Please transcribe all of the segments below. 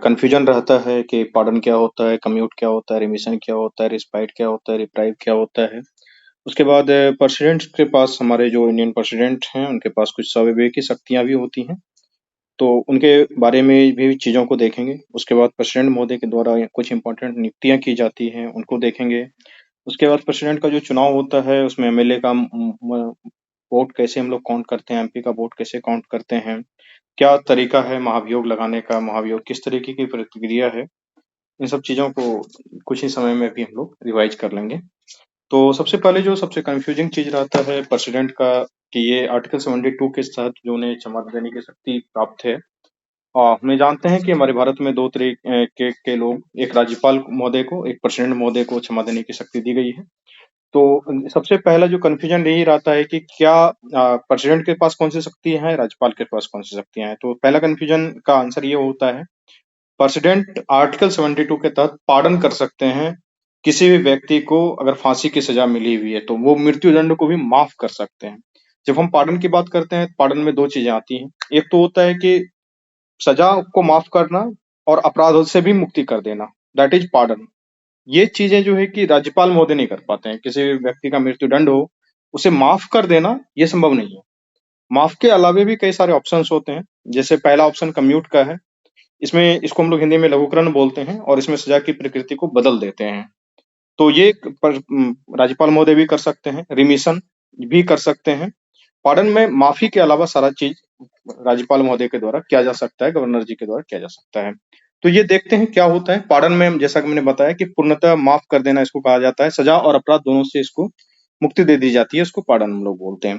Confusion रहता है कि पार्डन क्या होता है, कम्यूट क्या होता है, रिमिशन क्या होता है, रिस्पाइट क्या होता है, रिप्राइव क्या होता है। उसके बाद प्रेसिडेंट के पास, हमारे जो इंडियन प्रेसिडेंट हैं, उनके पास कुछ स्वविवेकी शक्तियाँ भी होती हैं, तो उनके बारे में भी चीज़ों को देखेंगे। उसके बाद प्रेसिडेंट महोदय के द्वारा कुछ इम्पोर्टेंट नियुक्तियाँ की जाती हैं, उनको देखेंगे। उसके बाद प्रेसिडेंट का जो चुनाव होता है, उसमें एमएलए का वोट कैसे हम लोग काउंट करते हैं, एमपी का वोट कैसे काउंट करते हैं, क्या तरीका है महाभियोग लगाने का, महाभियोग किस तरीके की प्रतिक्रिया है, इन सब चीज़ों को कुछ ही समय में भी हम लोग रिवाइज कर लेंगे। तो सबसे पहले जो सबसे कंफ्यूजिंग चीज़ रहता है प्रेसिडेंट का, कि ये आर्टिकल 72 के तहत जो उन्हें क्षमा देने की शक्ति प्राप्त है। हम जानते हैं कि हमारे भारत में दो तरीके के लोग, एक राज्यपाल महोदय को, एक प्रेसिडेंट महोदय को क्षमा देने की शक्ति दी गई है। तो सबसे पहला जो कन्फ्यूजन यही रहता है कि क्या प्रेसिडेंट के पास कौन सी शक्तियां हैं, राज्यपाल के पास कौन सी शक्तियां हैं। तो पहला कन्फ्यूजन का आंसर ये होता है, प्रेसिडेंट आर्टिकल 72 के तहत पार्डन कर सकते हैं किसी भी व्यक्ति को। अगर फांसी की सजा मिली हुई है तो वो मृत्यु दंड को भी माफ कर सकते हैं। जब हम पार्डन की बात करते हैं, पार्डन में दो चीजें आती हैं। एक तो होता है कि सजा को माफ करना और अपराधों से भी मुक्ति कर देना, दैट इज पार्डन। ये चीजें जो है कि राज्यपाल महोदय नहीं कर पाते हैं। किसी भी व्यक्ति का मृत्यु दंड हो, उसे माफ कर देना ये संभव नहीं है। माफ के अलावे भी कई सारे ऑप्शंस होते हैं। जैसे पहला ऑप्शन कम्यूट का है। इसमें, इसको हम लोग हिंदी में लघुकरण बोलते हैं, और इसमें सजा की प्रकृति को बदल देते हैं। तो ये राज्यपाल महोदय भी कर सकते हैं, रिमिशन भी कर सकते हैं। पार्डन में माफी के अलावा सारा चीज राज्यपाल महोदय के द्वारा किया जा सकता है, गवर्नर जी के द्वारा किया जा सकता है। तो ये देखते हैं क्या होता है पार्डन में। जैसा कि मैंने बताया कि पूर्णतः माफ कर देना इसको कहा जाता है, सजा और अपराध दोनों से इसको मुक्ति दे दी जाती है, इसको पार्डन हम लोग बोलते हैं।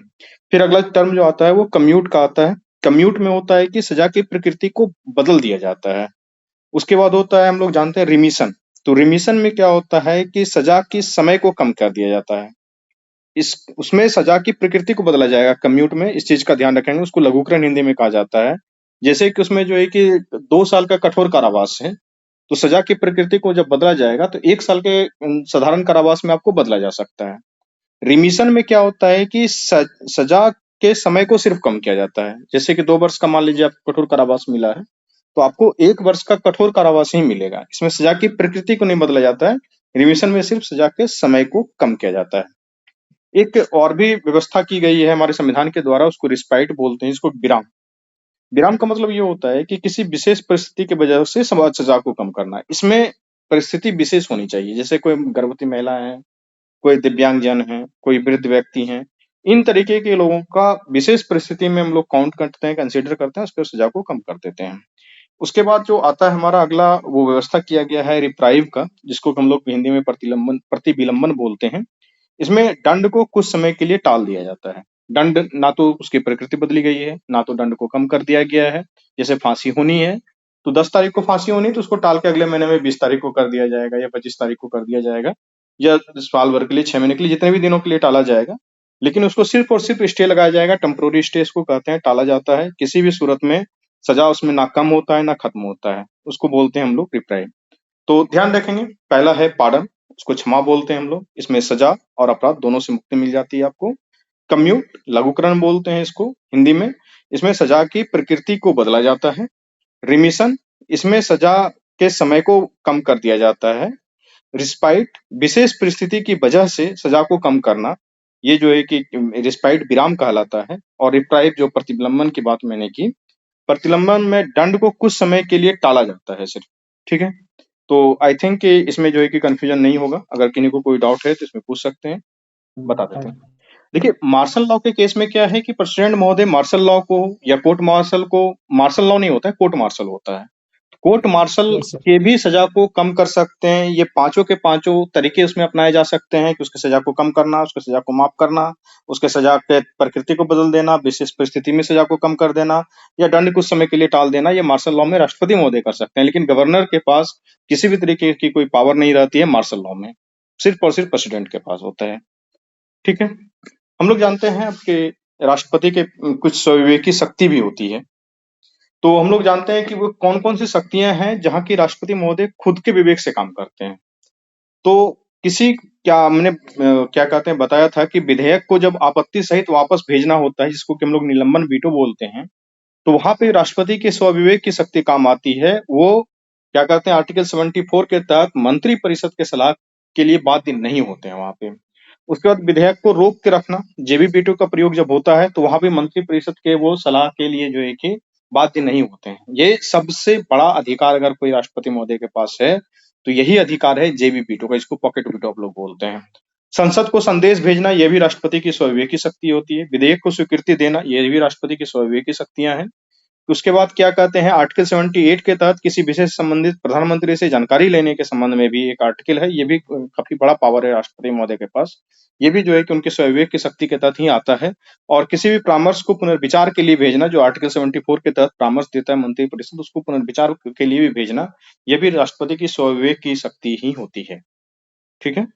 फिर अगला टर्म जो आता है वो कम्यूट का आता है। कम्यूट में होता है कि सजा की प्रकृति को बदल दिया जाता है। उसके बाद होता है, हम लोग जानते हैं, रिमिशन। तो रिमिशन में क्या होता है कि सजा की समय को कम कर दिया जाता है। इस उसमें सजा की प्रकृति को बदला जाएगा। कम्यूट में इस चीज का ध्यान रखेंगे, उसको लघुकरण हिंदी में कहा जाता है। जैसे कि उसमें जो है कि 2 साल का कठोर कारावास है, तो सजा की प्रकृति को जब बदला जाएगा तो 1 साल के साधारण कारावास में आपको बदला जा सकता है। रिमिशन में क्या होता है कि सजा के समय को सिर्फ कम किया जाता है। जैसे कि 2 वर्ष का मान लीजिए आपको कठोर कारावास मिला है, तो आपको 1 वर्ष का कठोर कारावास ही मिलेगा। इसमें सजा की प्रकृति को नहीं बदला जाता है। रिमिशन में सिर्फ सजा के समय को कम किया जाता है। एक और भी व्यवस्था की गई है हमारे संविधान के द्वारा, उसको रिस्पाइट बोलते हैं, इसको विराम। विराम का मतलब ये होता है कि किसी विशेष परिस्थिति की वजह से समाज सजा को कम करना। इसमें परिस्थिति विशेष होनी चाहिए, जैसे कोई गर्भवती महिला है, कोई दिव्यांगजन है, कोई वृद्ध व्यक्ति है। इन तरीके के लोगों का विशेष परिस्थिति में हम लोग काउंट करते हैं, कंसीडर करते हैं, उसके सजा को कम कर देते हैं। उसके बाद जो आता है हमारा अगला, वो व्यवस्था किया गया है रिप्राइव का, जिसको हम लोग हिंदी में प्रतिविलंबन बोलते हैं। इसमें दंड को कुछ समय के लिए टाल दिया जाता है। दंड ना तो उसकी प्रकृति बदली गई है, ना तो दंड को कम कर दिया गया है। जैसे फांसी होनी है तो 10 तारीख को फांसी होनी, तो उसको टाल के अगले महीने में 20 तारीख को कर दिया जाएगा, या 25 तारीख को कर दिया जाएगा, या साल भर के लिए, 6 महीने के लिए, जितने भी दिनों के लिए टाला जाएगा। लेकिन उसको सिर्फ और सिर्फ स्टे लगाया जाएगा। टेम्पोररी स्टे इसको कहते हैं, टाला जाता है। किसी भी सूरत में सजा उसमें ना कम होता है ना खत्म होता है, उसको बोलते हैं हम लोग रिप्राइव। तो ध्यान रखेंगे, पहला है पार्डन, उसको क्षमा बोलते हैं हम लोग। इसमें सजा और अपराध दोनों से मुक्ति मिल जाती है आपको। कम्यूट, लघुकरण बोलते हैं इसको हिंदी में। इसमें सजा की प्रकृति को बदला जाता है। रिमिशन, इसमें सजा के समय को कम कर दिया जाता है। रिस्पाइट, विशेष परिस्थिति की वजह से सजा को कम करना, ये जो है कि रिस्पाइट विराम कहलाता है। और रिप्राइव, जो प्रतिलंबन की बात मैंने की, प्रतिलंबन में दंड को कुछ समय के लिए टाला जाता है सिर्फ। ठीक है, तो आई थिंक कि इसमें जो है कि कंफ्यूजन नहीं होगा। अगर किसी को कोई डाउट है तो इसमें पूछ सकते हैं, बता देते हैं। देखिए, मार्शल लॉ के केस में क्या है कि प्रेसिडेंट महोदय मार्शल लॉ को या कोर्ट मार्शल को, मार्शल लॉ नहीं होता है, कोर्ट मार्शल होता है। Court martial yes sir. के भी सजा को कम कर सकते हैं। ये पांचों के पांचों तरीके उसमें अपनाए जा सकते हैं कि उसकी सजा को कम करना, उसकी सजा को माफ करना, उसके सजा के प्रकृति को बदल देना, विशेष परिस्थिति में सजा को कम कर देना, या दंड कुछ समय के लिए टाल देना। ये मार्शल लॉ में राष्ट्रपति महोदय कर सकते हैं, लेकिन गवर्नर के पास किसी भी तरीके की कोई पावर नहीं रहती है मार्शल लॉ में। सिर्फ और सिर्फ प्रेसिडेंट के पास होता है। ठीक है, हम लोग जानते हैं कि राष्ट्रपति के कुछ स्वविवेकी शक्ति भी होती है। तो हम लोग जानते हैं कि वो कौन कौन सी शक्तियां हैं जहां की राष्ट्रपति महोदय खुद के विवेक से काम करते हैं। तो किसी, क्या हमने क्या कहते हैं, बताया था कि विधेयक को जब आपत्ति सहित वापस भेजना होता है, जिसको कि हम लोग निलंबन वीटो बोलते हैं, तो वहां पे राष्ट्रपति के स्वविवेक की शक्ति काम आती है। वो क्या कहते हैं, आर्टिकल 74 के तहत मंत्री परिषद के सलाह के लिए बाध्य नहीं होते हैं वहां पे। उसके बाद विधेयक को रोक के रखना, जेबी का प्रयोग जब होता है तो वहां भी मंत्री परिषद के वो सलाह के लिए जो है कि बाध्य नहीं होते हैं। ये सबसे बड़ा अधिकार अगर कोई राष्ट्रपति महोदय के पास है तो यही अधिकार है जेबी वीटो का, इसको पॉकेट वीटो आप लोग बोलते हैं। संसद को संदेश भेजना यह भी राष्ट्रपति की स्वविवेकी शक्ति होती है। विधेयक को स्वीकृति देना यह भी राष्ट्रपति की स्वविवेकी शक्तियां हैं। उसके बाद क्या कहते हैं, आर्टिकल 78 के तहत किसी विषय से संबंधित प्रधानमंत्री से जानकारी लेने के संबंध में भी एक आर्टिकल है। ये भी काफी बड़ा पावर है राष्ट्रपति महोदय के पास। ये भी जो है कि उनके स्वविवेक की शक्ति के तहत ही आता है। और किसी भी परामर्श को पुनर्विचार के लिए भेजना, जो आर्टिकल 74 के तहत परामर्श देता है मंत्री परिषद, उसको पुनर्विचार के लिए भी भेजना, ये भी राष्ट्रपति की स्वविवेक की शक्ति ही होती है। ठीक है।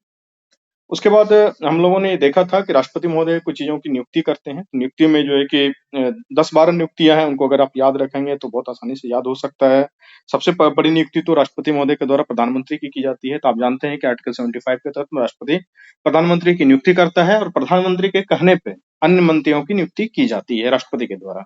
उसके बाद हम लोगों ने देखा था कि राष्ट्रपति महोदय कुछ चीजों की नियुक्ति करते हैं। नियुक्ति में जो है कि 10-12 नियुक्तियां हैं, उनको अगर आप याद रखेंगे तो बहुत आसानी से याद हो सकता है। सबसे बड़ी नियुक्ति तो राष्ट्रपति महोदय के द्वारा प्रधानमंत्री की जाती है। तो आप जानते हैं कि आर्टिकल 75 के तहत राष्ट्रपति प्रधानमंत्री की नियुक्ति करता है और प्रधानमंत्री के कहने पे अन्य मंत्रियों की नियुक्ति की जाती है राष्ट्रपति के द्वारा।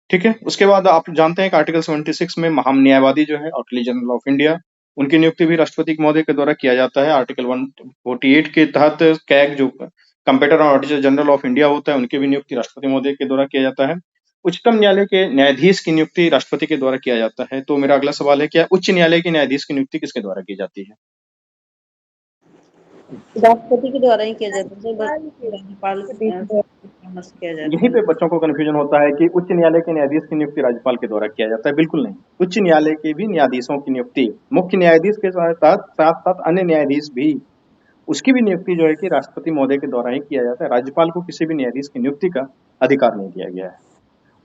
ठीक है। उसके बाद आप जानते हैं कि आर्टिकल 76 में महान्यायवादी जो है अटॉर्नी जनरल ऑफ इंडिया, उनकी नियुक्ति भी राष्ट्रपति महोदय के द्वारा किया जाता है। आर्टिकल 148 के तहत कैग जो कंप्यूटर और ऑडिटर जनरल ऑफ इंडिया होता है, उनकी भी नियुक्ति राष्ट्रपति महोदय के द्वारा किया जाता है। उच्चतम न्यायालय के न्यायाधीश की नियुक्ति राष्ट्रपति के द्वारा किया जाता है। तो मेरा अगला सवाल है, क्या उच्च न्यायालय के न्यायाधीश की नियुक्ति किसके द्वारा की जाती है? राष्ट्रपति के द्वारा ही किया जाता है, राज्यपाल परामर्श किया जाता यहीं है। पे बच्चों को कंफ्यूजन होता है कि उच्च न्यायालय के न्यायाधीश की नियुक्ति राज्यपाल के द्वारा किया जाता है। बिल्कुल नहीं, उच्च न्यायालय के भी न्यायाधीशों की नियुक्ति मुख्य न्यायाधीश के साथ साथ अन्य न्यायाधीश भी, उसकी भी नियुक्ति जो है कि राष्ट्रपति महोदय के द्वारा ही किया जाता है। राज्यपाल को किसी भी न्यायाधीश की नियुक्ति का अधिकार नहीं दिया गया है।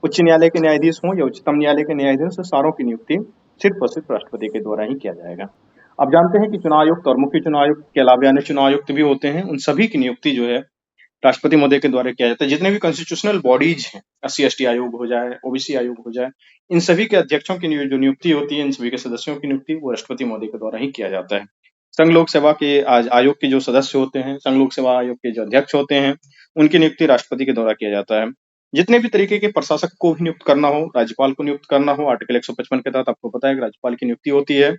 उच्च न्यायालय के न्यायाधीश हों या उच्चतम न्यायालय के न्यायाधीश हो, सारों की नियुक्ति सिर्फ और सिर्फ राष्ट्रपति के द्वारा ही किया जाएगा। आप जानते हैं कि चुनाव आयुक्त और मुख्य चुनाव आयुक्त के अलावा अन्य चुनाव आयुक्त भी होते हैं, उन सभी की नियुक्ति जो है राष्ट्रपति महोदय के द्वारा किया जाता है। जितने भी कॉन्स्टिट्यूशनल बॉडीज हैं, SC/ST आयोग हो जाए, OBC आयोग हो जाए, इन सभी के अध्यक्षों की जो नियुक्ति होती है, इन सभी के सदस्यों की नियुक्ति वो राष्ट्रपति महोदय के द्वारा ही किया जाता है। संघ लोक सेवा के आयोग के जो सदस्य होते हैं, संघ लोक सेवा आयोग के जो अध्यक्ष होते हैं, उनकी नियुक्ति राष्ट्रपति के द्वारा किया जाता है। जितने भी तरीके के प्रशासक को भी नियुक्त करना हो, राज्यपाल को नियुक्त करना हो, आर्टिकल 155 के तहत आपको पता है कि राज्यपाल की नियुक्ति होती है।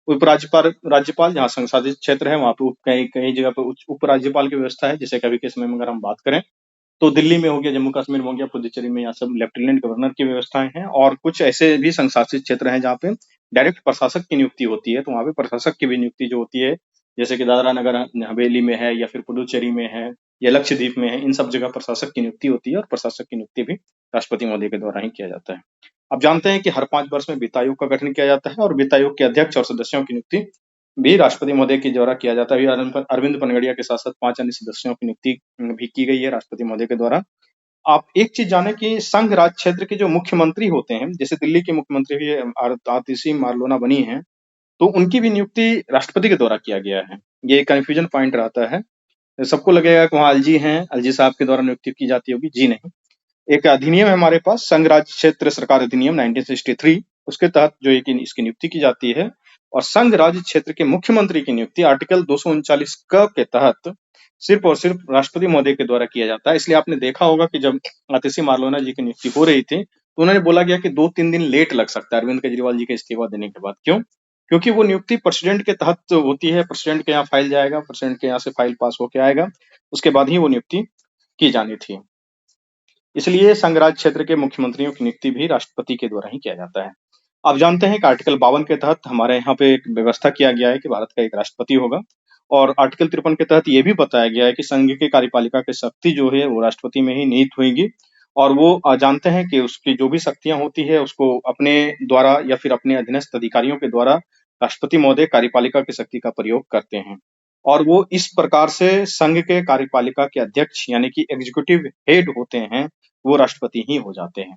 राज्यपाल जहाँ संसाधित क्षेत्र है वहां पे कई कई जगह पे उप राज्यपाल की व्यवस्था है। जैसे कभी के समय में अगर हम बात करें तो दिल्ली में हो गया, जम्मू कश्मीर में हो गया, पुडुचेरी में, यहाँ सब लेफ्टिनेंट गवर्नर की व्यवस्थाएं हैं। और कुछ ऐसे भी संशासित क्षेत्र हैं जहाँ पे डायरेक्ट प्रशासक की नियुक्ति होती है, तो वहां पे प्रशासक की भी नियुक्ति जो होती है, जैसे कि दादरा नगर हवेली में है या फिर पुडुचेरी में है या लक्षद्वीप में है, इन सब जगह प्रशासक की नियुक्ति होती है और प्रशासक की नियुक्ति भी राष्ट्रपति महोदय के द्वारा ही किया जाता है। आप जानते हैं कि हर 5 वर्ष में वित्त आयोग का गठन किया जाता है और वित्त आयोग के अध्यक्ष और सदस्यों की नियुक्ति भी राष्ट्रपति महोदय के द्वारा किया जाता है। अरविंद पनगड़िया के साथ साथ 5 अन्य सदस्यों की नियुक्ति भी की गई है राष्ट्रपति महोदय के द्वारा। आप एक चीज जाने कि संघ राज क्षेत्र के जो मुख्यमंत्री होते हैं, जैसे दिल्ली के मुख्यमंत्री भी आतिशी मारलोना बनी है, तो उनकी भी नियुक्ति राष्ट्रपति के द्वारा किया गया है। ये कंफ्यूजन पॉइंट रहता है, सबको लगेगा कि वहाँ अलजी हैं, अलजी साहब के द्वारा नियुक्ति की जाती होगी। जी नहीं, एक अधिनियम है हमारे पास, संघ राज्य क्षेत्र सरकार अधिनियम 1963, उसके तहत जो है कि इसकी नियुक्ति की जाती है। और संघ राज्य क्षेत्र के मुख्यमंत्री की नियुक्ति आर्टिकल 239 क के तहत सिर्फ और सिर्फ राष्ट्रपति महोदय के द्वारा किया जाता है। इसलिए आपने देखा होगा कि जब आतिशी मारलोना जी की नियुक्ति हो रही थी तो उन्होंने बोला गया कि 2-3 दिन लेट लग सकता है अरविंद केजरीवाल जी के इस्तीफा देने के बाद। क्यों? क्योंकि वो नियुक्ति प्रेसिडेंट के तहत होती है, प्रेसिडेंट के यहाँ फाइल जाएगा, प्रेसिडेंट के यहाँ से फाइल पास होके आएगा, उसके बाद ही वो नियुक्ति की जानी थी। इसलिए संघ राज्य क्षेत्र के मुख्यमंत्रियों की नियुक्ति भी राष्ट्रपति के द्वारा ही किया जाता है। आप जानते हैं कि आर्टिकल 52 के तहत हमारे यहाँ पे एक व्यवस्था किया गया है कि भारत का एक राष्ट्रपति होगा। और आर्टिकल 53 के तहत ये भी बताया गया है कि संघ की कार्यपालिका की शक्ति जो है वो राष्ट्रपति में ही निहित होगी। और वो जानते हैं कि उसकी जो भी शक्तियां होती है उसको अपने द्वारा या फिर अपने अधीनस्थ अधिकारियों के द्वारा राष्ट्रपति महोदय कार्यपालिका की शक्ति का प्रयोग करते हैं। और वो इस प्रकार से संघ के कार्यपालिका के अध्यक्ष यानी कि एग्जीक्यूटिव हेड होते हैं, वो राष्ट्रपति ही हो जाते हैं।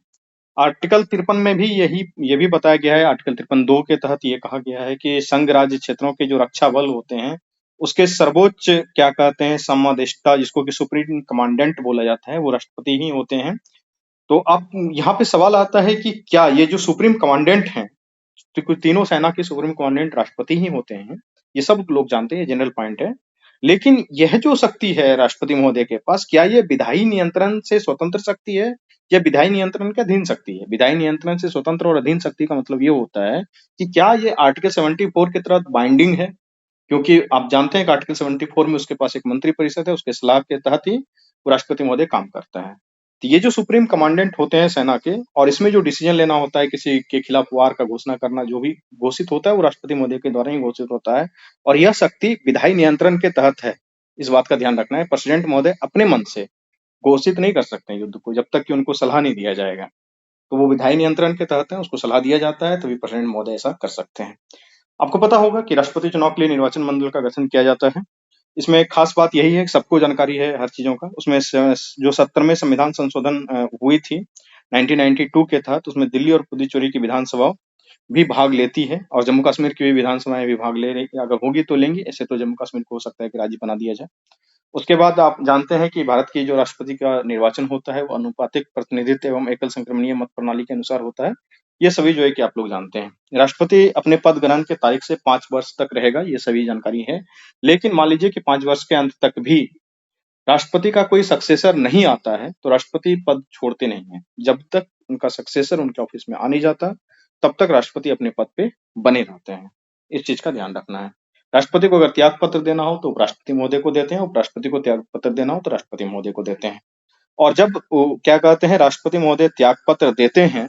आर्टिकल 53 में भी ये भी बताया गया है, आर्टिकल 53(2) के तहत ये कहा गया है कि संघ राज्य क्षेत्रों के जो रक्षा बल होते हैं उसके सर्वोच्च क्या कहते हैं सम्मादेष्टा, जिसको कि सुप्रीम कमांडेंट बोला जाता है, वो राष्ट्रपति ही होते हैं। तो अब यहाँ पे सवाल आता है कि क्या ये जो सुप्रीम कमांडेंट हैं, तो तीनों सेना के सुप्रीम कमांडेंट राष्ट्रपति ही होते हैं, ये सब लोग जानते हैं, जनरल पॉइंट है। लेकिन यह जो शक्ति है राष्ट्रपति महोदय के पास, क्या ये विधायी नियंत्रण से स्वतंत्र शक्ति है या विधायी नियंत्रण के अधीन शक्ति है? विधायी नियंत्रण से स्वतंत्र और अधीन शक्ति का मतलब ये होता है कि क्या ये आर्टिकल 74 के तहत बाइंडिंग है? क्योंकि आप जानते हैं कि आर्टिकल 74 में उसके पास एक मंत्रिपरिषद है, उसके सलाह के तहत ही वो राष्ट्रपति महोदय काम करता है। तो ये जो सुप्रीम कमांडेंट होते हैं सेना के, और इसमें जो डिसीजन लेना होता है, किसी के खिलाफ वार का घोषणा करना, जो भी घोषित होता है वो राष्ट्रपति महोदय के द्वारा ही घोषित होता है, और यह शक्ति विधायी नियंत्रण के तहत है। इस बात का ध्यान रखना है। प्रेसिडेंट महोदय अपने मन से घोषित नहीं कर सकते हैं युद्ध को, जब तक कि उनको सलाह नहीं दिया जाएगा। तो वो विधायी नियंत्रण के तहत है, उसको सलाह दिया जाता है, तभी प्रेसिडेंट महोदय ऐसा कर सकते हैं। आपको पता होगा कि राष्ट्रपति चुनाव के लिए निर्वाचन मंडल का गठन किया जाता है। इसमें एक खास बात यही है कि सबको जानकारी है हर चीजों का। उसमें जो 70वें संविधान संशोधन हुई थी 1992 के तहत, उसमें दिल्ली और पुदुचेरी की विधानसभा भी भाग लेती है, और जम्मू कश्मीर की भी विधानसभाएं भी भाग ले रही, अगर होगी तो लेंगी, ऐसे तो जम्मू कश्मीर को हो सकता है कि राज्य बना दिया जाए। उसके बाद आप जानते हैं कि भारत की जो राष्ट्रपति का निर्वाचन होता है वो अनुपातिक प्रतिनिधित्व एवं एकल संक्रमणीय मत प्रणाली के अनुसार होता है। ये सभी जो है कि आप लोग जानते हैं। राष्ट्रपति अपने पद ग्रहण के तारीख से 5 वर्ष तक रहेगा, ये सभी जानकारी है। लेकिन मान लीजिए कि 5 वर्ष के अंत तक भी राष्ट्रपति का कोई सक्सेसर नहीं आता है, तो राष्ट्रपति पद छोड़ते नहीं है। जब तक उनका सक्सेसर उनके ऑफिस में आ नहीं जाता, तब तक राष्ट्रपति अपने पद पे बने रहते हैं। इस चीज का ध्यान रखना है। राष्ट्रपति को अगर त्याग पत्र देना हो तो उपराष्ट्रपति महोदय को देते हैं, उपराष्ट्रपति को त्याग पत्र देना हो तो राष्ट्रपति महोदय को देते हैं। और जब क्या कहते हैं, राष्ट्रपति महोदय त्याग पत्र देते हैं,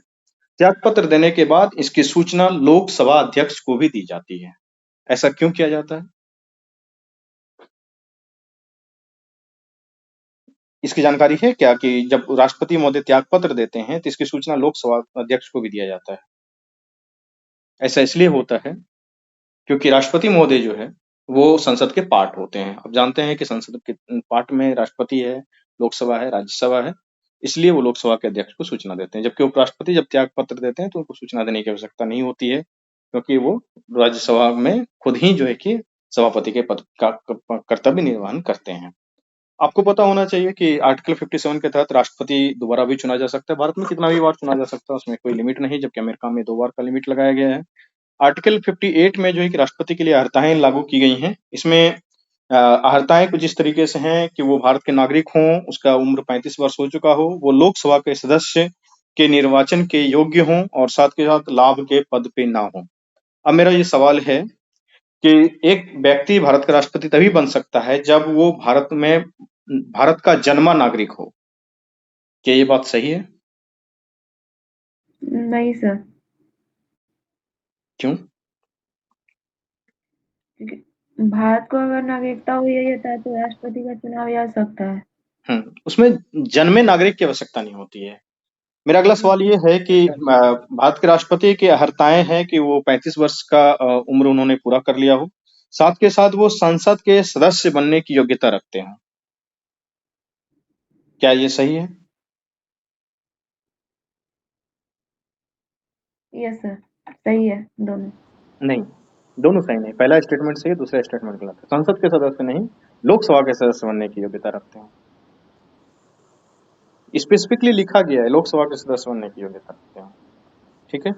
त्याग पत्र देने के बाद इसकी सूचना लोकसभा अध्यक्ष को भी दी जाती है। ऐसा क्यों किया जाता है, इसकी जानकारी है क्या? कि जब राष्ट्रपति महोदय त्याग पत्र देते हैं तो इसकी सूचना लोकसभा अध्यक्ष को भी दिया जाता है। ऐसा इसलिए होता है क्योंकि राष्ट्रपति महोदय जो है वो संसद के पार्ट होते हैं। अब जानते हैं कि संसद के पार्ट में राष्ट्रपति है, लोकसभा है, राज्यसभा है, इसलिए वो लोकसभा के अध्यक्ष को सूचना देते हैं। जबकि उपराष्ट्रपति जब त्याग पत्र देते हैं तो उनको सूचना देने की आवश्यकता नहीं होती है, क्योंकि वो राज्यसभा में खुद ही जो है कि सभापति के पद का कर्तव्य निर्वहन करते हैं। आपको पता होना चाहिए कि आर्टिकल 57 के तहत राष्ट्रपति दोबारा भी चुना जा सकता है। भारत में कितना भी बार चुना जा सकता है, उसमें कोई लिमिट नहीं, जबकि अमेरिका में 2 बार का लिमिट लगाया गया है। आर्टिकल 58 में जो है कि राष्ट्रपति के लिए अर्हताएं लागू की गई हैं। इसमें अर्हताएं कुछ इस तरीके से हैं कि वो भारत के नागरिक हों, उसका उम्र 35 वर्ष हो चुका हो, वो लोकसभा के सदस्य के निर्वाचन के योग्य हों, और साथ के साथ लाभ के पद पे ना हो। अब मेरा ये सवाल है कि एक व्यक्ति भारत का राष्ट्रपति तभी बन सकता है जब वो भारत का जन्मा नागरिक हो। क्या ये बात सही है? नहीं सर, क्यों? क्योंकि भारत को अगर नागरिकता हुई होता है तो राष्ट्रपति का चुनाव ही आ सकता है। उसमें जन्मे नागरिक की आवश्यकता नहीं होती है। मेरा अगला सवाल ये है कि भारत के राष्ट्रपति की अर्हताएं हैं कि वो 35 वर्ष का उम्र उन्होंने पूरा कर लिया हो, साथ के साथ वो संसद के सदस्य बनने की योग्यता रखते हैं। क्या ये सही है? यस सर, सही है दोनों। नहीं, दोनों सही नहीं। पहला स्टेटमेंट सही है, दूसरा स्टेटमेंट गलत है। संसद के सदस्य नहीं, लोकसभा के सदस्य बनने की योग्यता रखते हैं। स्पेसिफिकली लिखा गया है लोकसभा के सदस्य बनने की योग्यता रखते हैं। ठीक है।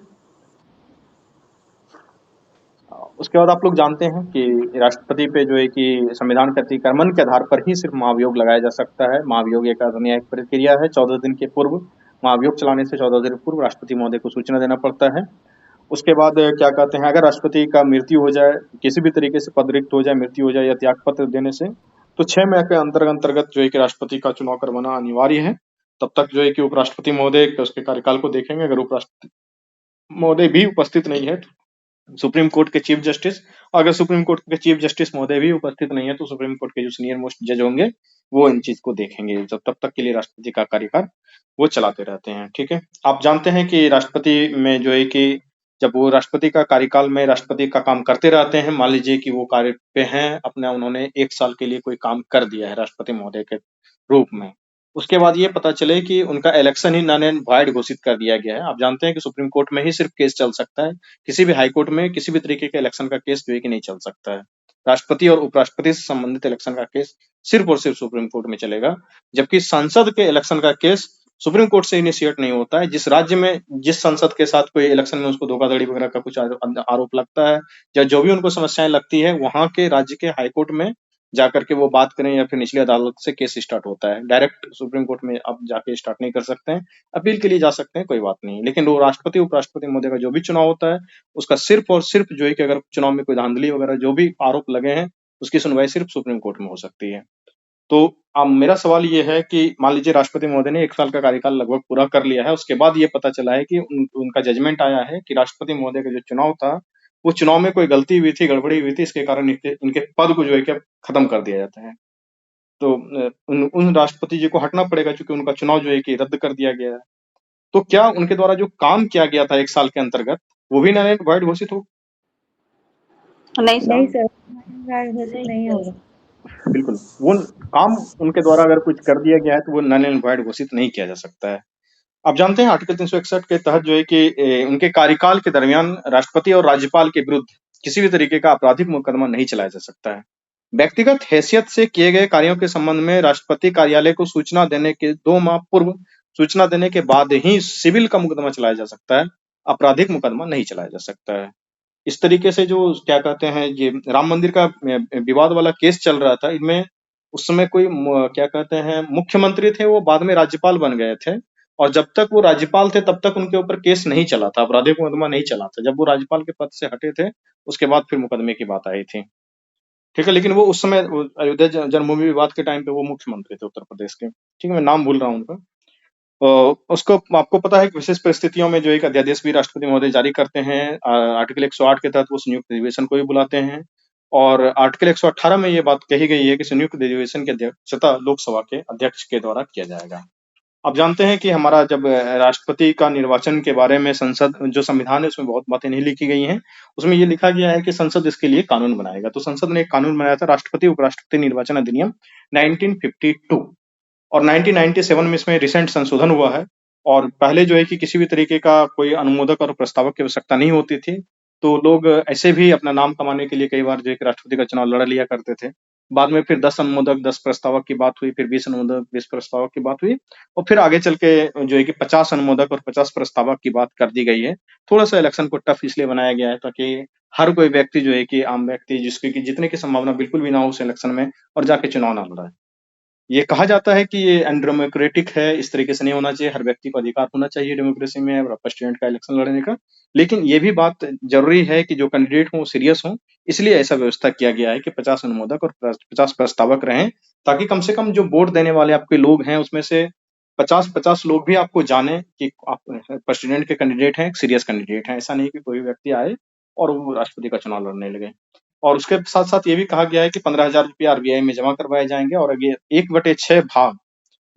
उसके बाद आप लोग जानते हैं कि राष्ट्रपति पे जो है कि संविधान के अतिक्रमण के आधार पर ही सिर्फ महाभियोग लगाया जा सकता है। महाभियोग एक न्यायिक प्रक्रिया है। 14 दिन के पूर्व, महाभियोग चलाने से 14 दिन पूर्व राष्ट्रपति महोदय को सूचना देना पड़ता है। उसके बाद क्या कहते हैं, अगर राष्ट्रपति का मृत्यु हो जाए, किसी भी तरीके से पद रिक्त हो जाए, मृत्यु हो जाए या त्याग पत्र देने से, तो 6 महीने के अंतर्गत जो है कि राष्ट्रपति का चुनाव करवाना अनिवार्य है। तब तक जो है कि उपराष्ट्रपति महोदय उसके कार्यकाल को देखेंगे। अगर उपराष्ट्रपति महोदय भी उपस्थित नहीं है, सुप्रीम कोर्ट के चीफ जस्टिस, अगर सुप्रीम कोर्ट के चीफ जस्टिस महोदय भी उपस्थित नहीं है तो सुप्रीम कोर्ट के जो सीनियर मोस्ट जज होंगे वो इन चीज को देखेंगे। जब तब तक के लिए राष्ट्रपति का कार्यकाल वो चलाते रहते हैं। ठीक है। आप जानते हैं कि राष्ट्रपति में जो है कि जब वो राष्ट्रपति का कार्यकाल में राष्ट्रपति का काम करते रहते हैं, मान लीजिए कि वो कार्य पे हैं अपने, उन्होंने 1 साल के लिए कोई काम कर दिया है राष्ट्रपति महोदय के रूप में, उसके बाद ये पता चले कि उनका इलेक्शन ही नन एंड वॉइड घोषित कर दिया गया है। आप जानते हैं कि सुप्रीम कोर्ट में ही सिर्फ केस चल सकता है, किसी भी हाई कोर्ट में किसी भी तरीके के इलेक्शन का केस जो है कि नहीं चल सकता है। राष्ट्रपति और उपराष्ट्रपति से संबंधित इलेक्शन का केस सिर्फ और सिर्फ सुप्रीम कोर्ट में चलेगा, जबकि संसद के इलेक्शन का केस सुप्रीम कोर्ट से इनिशिएट नहीं होता है। जिस राज्य में जिस संसद के साथ कोई इलेक्शन में उसको धोखाधड़ी वगैरह का कुछ आरोप लगता है या जो भी उनको समस्याएं लगती है, वहां के राज्य के हाईकोर्ट में जाकर के वो बात करें, या फिर निचली अदालत से केस स्टार्ट होता है। डायरेक्ट सुप्रीम कोर्ट में आप जाके स्टार्ट नहीं कर सकते हैं, अपील के लिए जा सकते हैं, कोई बात नहीं। लेकिन वो राष्ट्रपति उपराष्ट्रपति महोदय का जो भी चुनाव होता है, उसका सिर्फ और सिर्फ जो है कि अगर चुनाव में कोई धांधली वगैरह जो भी आरोप लगे हैं, उसकी सुनवाई सिर्फ सुप्रीम कोर्ट में हो सकती है। तो अब मेरा सवाल ये है कि मान लीजिए राष्ट्रपति महोदय ने 1 साल का कार्यकाल लगभग पूरा कर लिया है, उसके बाद ये पता चला है कि उनका जजमेंट आया है कि राष्ट्रपति महोदय का जो चुनाव था, वो चुनाव में कोई गलती हुई थी, गड़बड़ी हुई थी, इसके कारण इनके इनके पद को जो है कि अब खत्म कर दिया जाता है। तो उन राष्ट्रपति जी को हटना पड़ेगा, क्योंकि उनका चुनाव जो है कि रद्द कर दिया गया है। तो क्या उनके द्वारा जो काम किया गया था 1 साल के अंतर्गत, वो भी नल एंड वॉइड घोषित हो? नहीं सर। नहीं सर, घोषित नहीं होगा। बिल्कुल, वो काम उनके द्वारा अगर कुछ कर दिया गया है, तो वो नल एंड वॉइड घोषित नहीं किया जा सकता है। आप जानते हैं आर्टिकल 361 के तहत जो है कि उनके कार्यकाल के दरमियान राष्ट्रपति और राज्यपाल के विरुद्ध किसी भी तरीके का आपराधिक मुकदमा नहीं चलाया जा सकता है। व्यक्तिगत हैसियत से किए गए कार्यों के संबंध में राष्ट्रपति कार्यालय को सूचना देने के 2 माह पूर्व सूचना देने के बाद ही सिविल का मुकदमा चलाया जा सकता है, आपराधिक मुकदमा नहीं चलाया जा सकता है। इस तरीके से जो क्या कहते हैं, ये राम मंदिर का विवाद वाला केस चल रहा था, इनमें उस समय कोई क्या कहते हैं, मुख्यमंत्री थे, वो बाद में राज्यपाल बन गए थे, और जब तक वो राज्यपाल थे तब तक उनके ऊपर केस नहीं चला था, आपराधिक मुकदमा नहीं चला था। जब वो राज्यपाल के पद से हटे थे, उसके बाद फिर मुकदमे की बात आई थी। ठीक है, लेकिन वो उस समय अयोध्या जन्मभूमि विवाद के टाइम पे वो मुख्यमंत्री थे उत्तर प्रदेश के। ठीक है, मैं नाम भूल रहा हूँ उनका। उसको आपको पता है कि विशेष परिस्थितियों में जो एक अध्यादेश भी राष्ट्रपति महोदय जारी करते हैं। आर्टिकल 108 के तहत वो संयुक्त अधिवेशन को भी बुलाते हैं, और आर्टिकल 118 में ये बात कही गई है कि संयुक्त अधिवेशन की अध्यक्षता लोकसभा के अध्यक्ष के द्वारा किया जाएगा। आप जानते हैं कि हमारा जब राष्ट्रपति का निर्वाचन के बारे में संसद जो संविधान है, उसमें बहुत बातें नहीं लिखी गई हैं। उसमें ये लिखा गया है कि संसद इसके लिए कानून बनाएगा। तो संसद ने एक कानून बनाया था, राष्ट्रपति उपराष्ट्रपति निर्वाचन अधिनियम 1952, और 1997 में इसमें रिसेंट संशोधन हुआ है। और पहले जो है कि किसी भी तरीके का कोई अनुमोदक और प्रस्तावक की आवश्यकता नहीं होती थी, तो लोग ऐसे भी अपना नाम कमाने के लिए कई बार जो है कि राष्ट्रपति का चुनाव लड़ लिया करते थे। बाद में फिर 10 अनुमोदक 10 प्रस्तावक की बात हुई, फिर 20 अनुमोदक 20 प्रस्तावक की बात हुई, और फिर आगे चल के जो है कि 50 अनुमोदक और 50 प्रस्तावक की बात कर दी गई है। थोड़ा सा इलेक्शन को टफ इसलिए बनाया गया है ताकि हर कोई व्यक्ति जो है कि आम व्यक्ति जिसकी कि जीतने की संभावना बिल्कुल भी ना हो उस इलेक्शन में, और जाके चुनाव ना लड़ाए। ये कहा जाता है कि ये अनडेमोक्रेटिक है, इस तरीके से नहीं होना चाहिए, हर व्यक्ति को अधिकार होना चाहिए डेमोक्रेसी में प्रेसिडेंट का इलेक्शन लड़ने का। लेकिन ये भी बात ज़रूरी है कि जो कैंडिडेट हों, सीरियस हों, इसलिए ऐसा व्यवस्था किया गया है कि 50 अनुमोदक और 50 प्रस्तावक रहें, ताकि कम से कम जो वोट देने वाले आपके लोग हैं, उसमें से 50-50 लोग भी आपको जानें कि आप प्रेसिडेंट के कैंडिडेट हैं, सीरियस कैंडिडेट हैं। ऐसा नहीं कि कोई व्यक्ति आए और वो राष्ट्रपति का चुनाव लड़ने लगे। और उसके साथ-साथ ये भी कहा गया है कि 15,000 रुपया आरबीआई में जमा करवाए जाएँगे, और अगर 1/6 भाग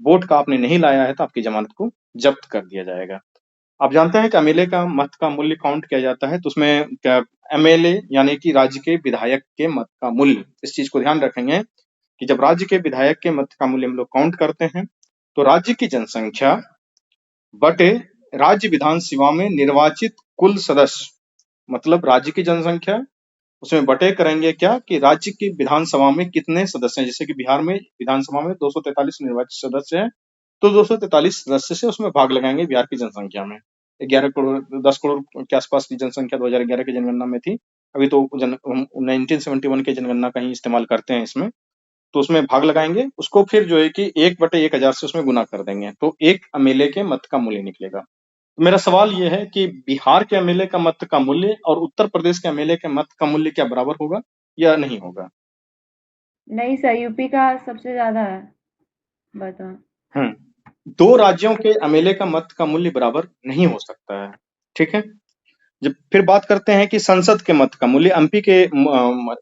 वोट का आपने नहीं लाया है, तो आपकी ज़मानत को जब्त कर दिया जाएगा। आप जानते हैं कि एमएलए का मत का मूल्य काउंट किया जाता है, तो उसमें क्या एमएलए यानी कि राज्य के विधायक के मत का मूल्य, इस चीज़ को ध्यान रखेंगे कि जब राज्य के विधायक के मत का मूल्य हम लोग काउंट करते हैं, तो राज्य की जनसंख्या बटे राज्य विधानसभा में निर्वाचित कुल सदस्य, मतलब राज्य की जनसंख्या उसमें बटे करेंगे क्या कि राज्य की विधानसभा में कितने सदस्य हैं। जैसे कि बिहार में विधानसभा में 243 निर्वाचित सदस्य हैं, तो 243 सदस्य से उसमें भाग लगाएंगे बिहार की जनसंख्या में। 11 करोड़ 10 करोड़ के आसपास की जनसंख्या 2011 की जनगणना में थी। अभी तो 1971 के जनगणना का ही इस्तेमाल करते हैं इसमें। तो उसमें भाग लगाएंगे, उसको फिर जो है कि 1/1000 से उसमें गुना कर देंगे, तो एक एमएलए के मत का मूल्य निकलेगा। तो मेरा सवाल ये है कि बिहार के एमएलए का मत का मूल्य और उत्तर प्रदेश के एमएलए के मत का मूल्य क्या बराबर होगा या नहीं होगा? नहीं सर, यूपी का सबसे ज्यादा है। बताओ। दो राज्यों के एमएलए का मत का मूल्य बराबर नहीं हो सकता है। ठीक है, जब फिर बात करते हैं कि संसद के मत का मूल्य, एमपी के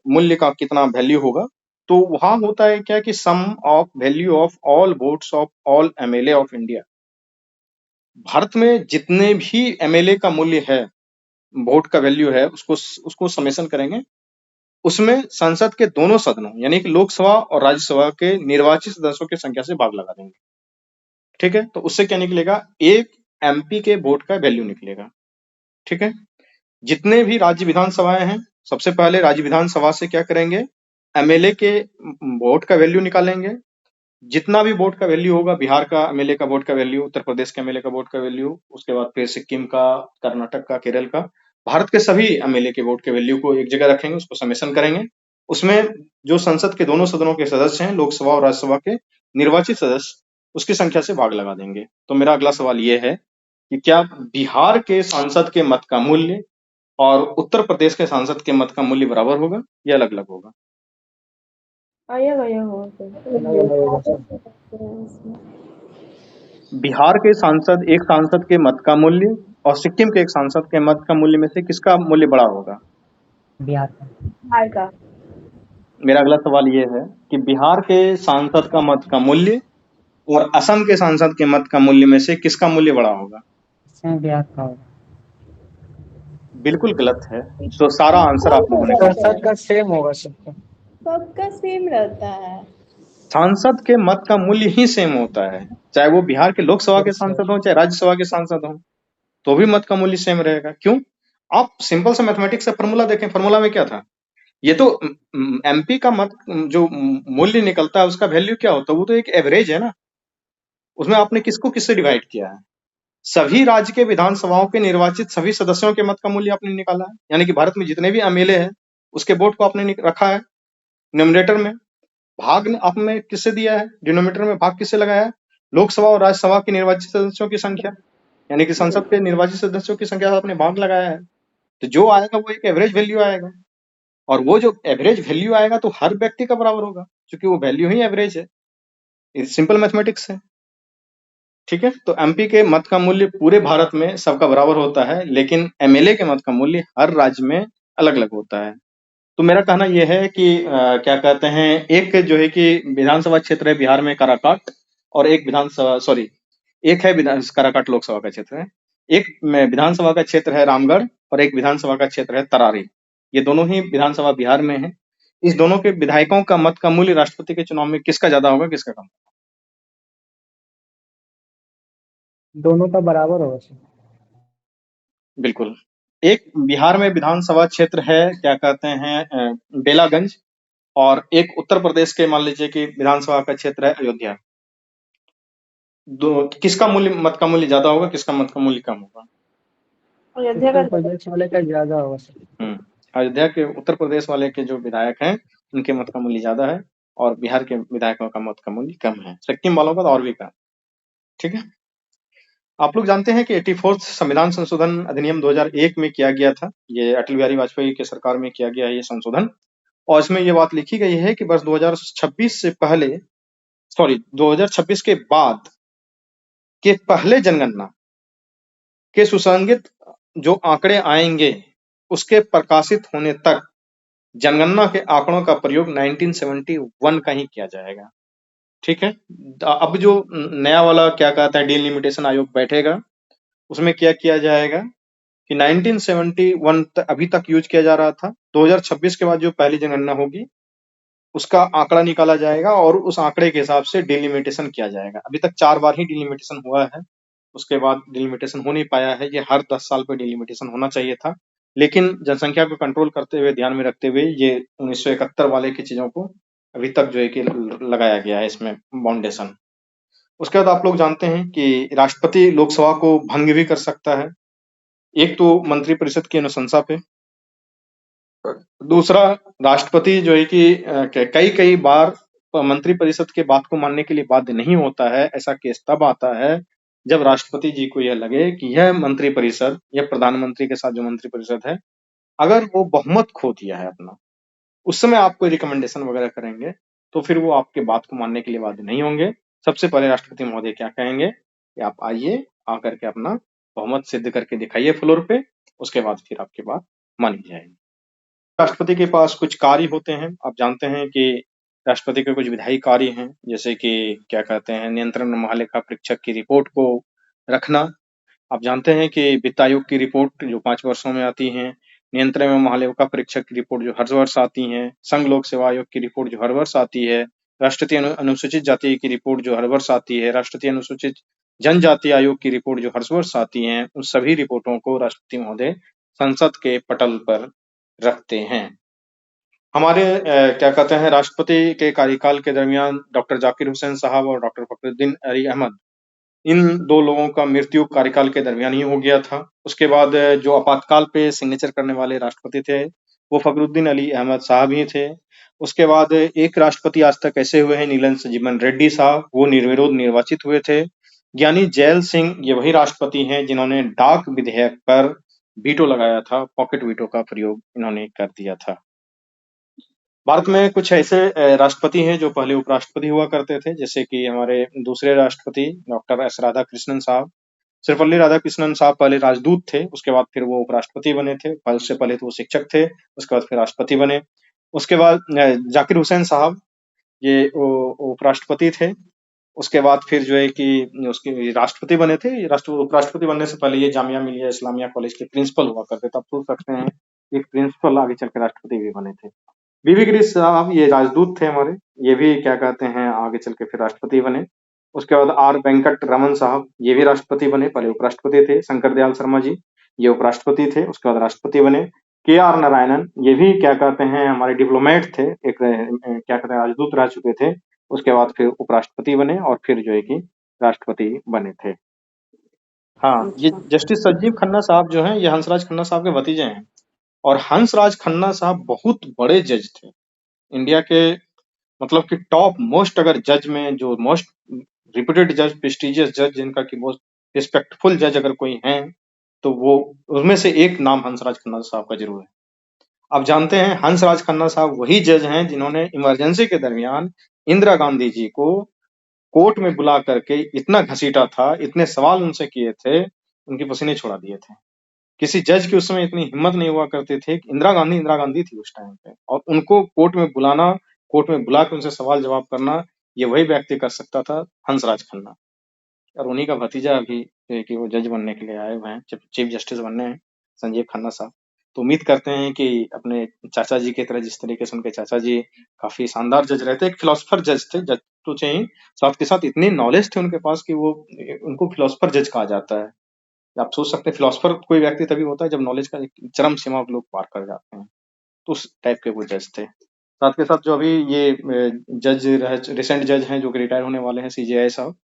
मूल्य का कितना वैल्यू होगा, तो वहां होता है क्या कि sum of value of all votes of all MLA of India. Bharat में जितने भी एमएलए का मूल्य है, वोट का वैल्यू है, उसको समेशन करेंगे, उसमें संसद के दोनों सदनों यानी कि लोकसभा और राज्यसभा के निर्वाचित सदस्यों की संख्या से भाग लगा देंगे। ठीक है, तो उससे क्या निकलेगा, एक एमपी के वोट का वैल्यू निकलेगा। ठीक है, जितने भी राज्य विधानसभाएं हैं, सबसे पहले राज्य विधानसभा से क्या करेंगे, एमएलए के वोट का वैल्यू निकालेंगे। जितना भी वोट का वैल्यू होगा, बिहार का एमएलए का वोट का वैल्यू, उत्तर प्रदेश के एमएलए का वोट का वैल्यू, उसके बाद फिर सिक्किम का, कर्नाटक का, केरल का, भारत के सभी एमएलए के वोट के वैल्यू को एक जगह रखेंगे, उसको समेशन करेंगे, उसमें जो संसद के दोनों सदनों के सदस्य हैं, लोकसभा और राज्यसभा के निर्वाचित सदस्य, उसकी संख्या से भाग लगा देंगे। तो मेरा अगला सवाल ये है कि क्या बिहार के सांसद के मत का मूल्य और उत्तर प्रदेश के सांसद के मत का मूल्य बराबर होगा या अलग अलग होगा? अलग अलग होगा सर। अलग अलग होगा सर। बिहार के सांसद एक सांसद के मत का मूल्य और सिक्किम के एक सांसद के मत का मूल्य में से किसका मूल्य बड़ा होगा? बिहार का। बिहार का। मेरा अगला सवाल ये है कि बिहार के सांसद का मत का मूल्य और असम के सांसद के मत का मूल्य में से किसका मूल्य बड़ा होगा? इसमें बिहार का होगा। बिल्कुल गलत है। तो सारा आंसर आप लोगों ने गलत संसद दिया। का सेम होगा सबका। सबका सेम रहता है। सांसद के मत का मूल्य ही सेम होता है, चाहे वो बिहार के लोकसभा के यस सर। सांसद हो चाहे राज्यसभा के सांसद हो, तो भी मत का मूल्य सेम रहेगा। क्यों? आप सिंपल सा मैथमेटिक्स का फॉर्मूला देखें, फॉर्मूला में क्या था? ये तो एमपी का मत जो मूल्य निकलता है उसका वैल्यू क्या होता है? वो तो एक एवरेज है ना। उसमें आपने किसको किससे डिवाइड किया है? सभी राज्य के विधानसभाओं के निर्वाचित सभी सदस्यों के मत का मूल्य आपने निकाला है। यानी कि भारत में जितने भी एमएलए हैं उसके वोट को आपने रखा है न्यूमरेटर में, भाग आपने किससे दिया है? डिनोमिनेटर में भाग किससे लगाया है? लोकसभा और राज्यसभा के निर्वाचित सदस्यों की संख्या, यानी कि संसद के निर्वाचित सदस्यों की संख्या से आपने भाग लगाया है। तो जो आएगा वो एक एवरेज वैल्यू आएगा, और वो जो एवरेज वैल्यू आएगा तो हर व्यक्ति का बराबर होगा, क्योंकि वो वैल्यू ही एवरेज है। ये सिंपल मैथमेटिक्स है। ठीक है, तो एमपी के मत का मूल्य पूरे भारत में सबका बराबर होता है, लेकिन एमएलए के मत का मूल्य हर राज्य में अलग अलग होता है। तो मेरा कहना यह है कि क्या कहते हैं, एक जो है कि विधानसभा क्षेत्र है बिहार में काराकाट, और एक एक है काराकाट लोकसभा का क्षेत्र है, एक में विधानसभा का क्षेत्र है रामगढ़, और एक विधानसभा का क्षेत्र है तरारी। ये दोनों ही विधानसभा बिहार में है। इस दोनों के विधायकों का मत का मूल्य राष्ट्रपति के चुनाव में किसका ज्यादा होगा, किसका कम? दोनों का बराबर होगा सर। बिल्कुल। एक बिहार में विधानसभा क्षेत्र है क्या कहते हैं बेलागंज, और एक उत्तर प्रदेश के मान लीजिए कि विधानसभा का क्षेत्र है अयोध्या। किसका मूल्य मत का मूल्य ज्यादा होगा, किसका मत का मूल्य कम होगा? अयोध्या उत्तर का प्रदेश वाले का ज्यादा होगा सर। अयोध्या के उत्तर प्रदेश वाले के जो विधायक हैं उनके मत का मूल्य ज्यादा है, और बिहार के विधायकों का मत का मूल्य कम है। सिक्किम वालों का तो और भी कम। ठीक है, आप लोग जानते हैं कि 84th संविधान संशोधन अधिनियम 2001 में किया गया था। ये अटल बिहारी वाजपेयी के सरकार में किया गया है ये संशोधन, और इसमें ये बात लिखी गई है कि बस 2026 से पहले 2026 के बाद के पहले जनगणना के सुसंगत जो आंकड़े आएंगे उसके प्रकाशित होने तक जनगणना के आंकड़ों का प्रयोग 1971 का ही किया जाएगा। ठीक है, अब जो नया वाला क्या कहता है डिलिमिटेशन आयोग बैठेगा, उसमें क्या किया जाएगा कि 1971 अभी तक यूज किया जा रहा था। 2026 के बाद जो पहली जनगणना होगी उसका आंकड़ा निकाला जाएगा और उस आंकड़े के हिसाब से डिलिमिटेशन किया जाएगा। अभी तक 4 बार ही डिलिमिटेशन हुआ है, उसके बाद डिलिमिटेशन हो नहीं पाया है। ये हर 10 साल पे डिलिमिटेशन होना चाहिए था, लेकिन जनसंख्या को कंट्रोल करते हुए, ध्यान में रखते हुए ये 1971 वाले की चीजों को अभी तक जो है कि लगाया गया है इसमें फाउंडेशन। उसके बाद आप लोग जानते हैं कि राष्ट्रपति लोकसभा को भंग भी कर सकता है, एक तो मंत्रिपरिषद की अनुशंसा पे, दूसरा राष्ट्रपति जो है कि कई बार मंत्रिपरिषद के बात को मानने के लिए बाध्य नहीं होता है। ऐसा केस तब आता है जब राष्ट्रपति जी को यह लगे कि यह मंत्रिपरिषद या प्रधानमंत्री के साथ जो मंत्रिपरिषद है अगर वो बहुमत खो दिया है अपना, उस समय आप कोई रिकमेंडेशन वगैरह करेंगे तो फिर वो आपके बात को मानने के लिए बाध्य नहीं होंगे। सबसे पहले राष्ट्रपति महोदय क्या कहेंगे कि आप आइए, आकर के अपना बहुमत सिद्ध करके दिखाइए फ्लोर पे, उसके बाद फिर आपकी बात मानी जाएगी। राष्ट्रपति के पास कुछ कार्य होते हैं। आप जानते हैं कि राष्ट्रपति के कुछ विधायी कार्य हैं, जैसे कि क्या कहते हैं नियंत्रण महालेखा परीक्षक की रिपोर्ट को रखना। आप जानते हैं कि वित्त आयोग की रिपोर्ट जो 5 वर्षों में आती है, नियंत्रण महालेखा परीक्षक की रिपोर्ट जो हर वर्ष आती है, संघ लोक सेवा आयोग की रिपोर्ट जो हर वर्ष आती है, राष्ट्रीय अनुसूचित जाति की रिपोर्ट जो हर वर्ष आती है, राष्ट्रीय अनुसूचित जनजाति आयोग की रिपोर्ट जो हर वर्ष आती है, उन सभी रिपोर्टों को राष्ट्रपति महोदय संसद के पटल पर रखते हैं। हमारे क्या कहते हैं राष्ट्रपति के कार्यकाल के दरमियान डॉक्टर जाकिर हुसैन साहब और डॉक्टर फखरुद्दीन अली अहमद, इन 2 लोगों का मृत्यु कार्यकाल के दरमियान ही हो गया था। उसके बाद जो आपातकाल पे सिग्नेचर करने वाले राष्ट्रपति थे वो फखरुद्दीन अली अहमद साहब ही थे। उसके बाद एक राष्ट्रपति आज तक ऐसे हुए हैं, नीलन संजीवन रेड्डी साहब, वो निर्विरोध निर्वाचित हुए थे। ज्ञानी जैल सिंह ये वही राष्ट्रपति हैं जिन्होंने डाक विधेयक पर वीटो लगाया था, पॉकेट वीटो का प्रयोग इन्होंने कर दिया था। भारत में कुछ ऐसे राष्ट्रपति हैं जो पहले उपराष्ट्रपति हुआ करते थे, जैसे कि हमारे दूसरे राष्ट्रपति डॉक्टर एस राधाकृष्णन साहब। सर्वपल्ली राधाकृष्णन साहब पहले राजदूत थे, उसके बाद फिर वो उपराष्ट्रपति बने थे। उससे पहले तो वो शिक्षक थे, उसके बाद फिर राष्ट्रपति बने। उसके बाद जाकिर हुसैन साहब ये उपराष्ट्रपति थे। उसके बाद फिर जो है कि उसके राष्ट्रपति बने थे। उपराष्ट्रपति बनने से पहले ये जामिया मिलिया इस्लामिया कॉलेज के प्रिंसिपल हुआ करते थे। आप सोच सकते हैं एक प्रिंसिपल आगे चल के राष्ट्रपति भी बने थे। बीवी गिरीश साहब ये राजदूत थे हमारे, ये भी क्या कहते हैं आगे चल के फिर राष्ट्रपति बने। उसके बाद आर वेंकट रमन साहब ये भी राष्ट्रपति बने, पहले उपराष्ट्रपति थे। शंकर दयाल शर्मा जी ये उपराष्ट्रपति थे, उसके बाद राष्ट्रपति बने। के आर नारायणन ये भी क्या कहते हैं हमारे डिप्लोमेट थे, एक क्या कहते हैं राजदूत रह चुके थे। उसके बाद फिर उपराष्ट्रपति बने और फिर जो है कि राष्ट्रपति बने थे। हाँ, ये जस्टिस संजीव खन्ना साहब जो हैं ये हंसराज खन्ना साहब के भतीजे हैं। और हंसराज खन्ना साहब बहुत बड़े जज थे इंडिया के, मतलब कि टॉप मोस्ट अगर जज में जो मोस्ट रिप्यूटेड जज, प्रेस्टिजियस जज, जिनका कि मोस्ट रिस्पेक्टफुल जज अगर कोई हैं तो वो उसमें से एक नाम हंसराज खन्ना साहब का जरूर है। आप जानते हैं हंसराज खन्ना साहब वही जज हैं जिन्होंने इमरजेंसी के दरमियान इंदिरा गांधी जी को कोर्ट में बुला करके इतना घसीटा था, इतने सवाल उनसे किए थे, उनके पसीने छुड़ा दिए थे। किसी जज की उस समय इतनी हिम्मत नहीं हुआ करते थे। इंदिरा गांधी थी उस टाइम पे, और उनको कोर्ट में बुलाना, कोर्ट में बुला के उनसे सवाल जवाब करना, ये वही व्यक्ति कर सकता था, हंसराज खन्ना। और उन्हीं का भतीजा अभी कि वो जज बनने के लिए आए हुए हैं, चीफ जस्टिस बनने हैं, संजीव खन्ना साहब। तो उम्मीद करते हैं कि अपने चाचा जी की तरह, जिस तरीके से उनके चाचा जी काफी शानदार जज रहते, एक फिलोसफर जज थे, जज तो चाहिए, साथ के साथ इतनी नॉलेज थे उनके पास कि वो उनको फिलोसफर जज कहा जाता है। आप सोच सकते हैं फिलोसफर कोई व्यक्ति तभी होता है जब नॉलेज का एक चरम सीमा लोग पार कर जाते हैं। तो उस टाइप के वो जज थे। साथ के साथ जो अभी ये जज रिसेंट जज हैं जो कि रिटायर होने वाले हैं, सीजेआई साहब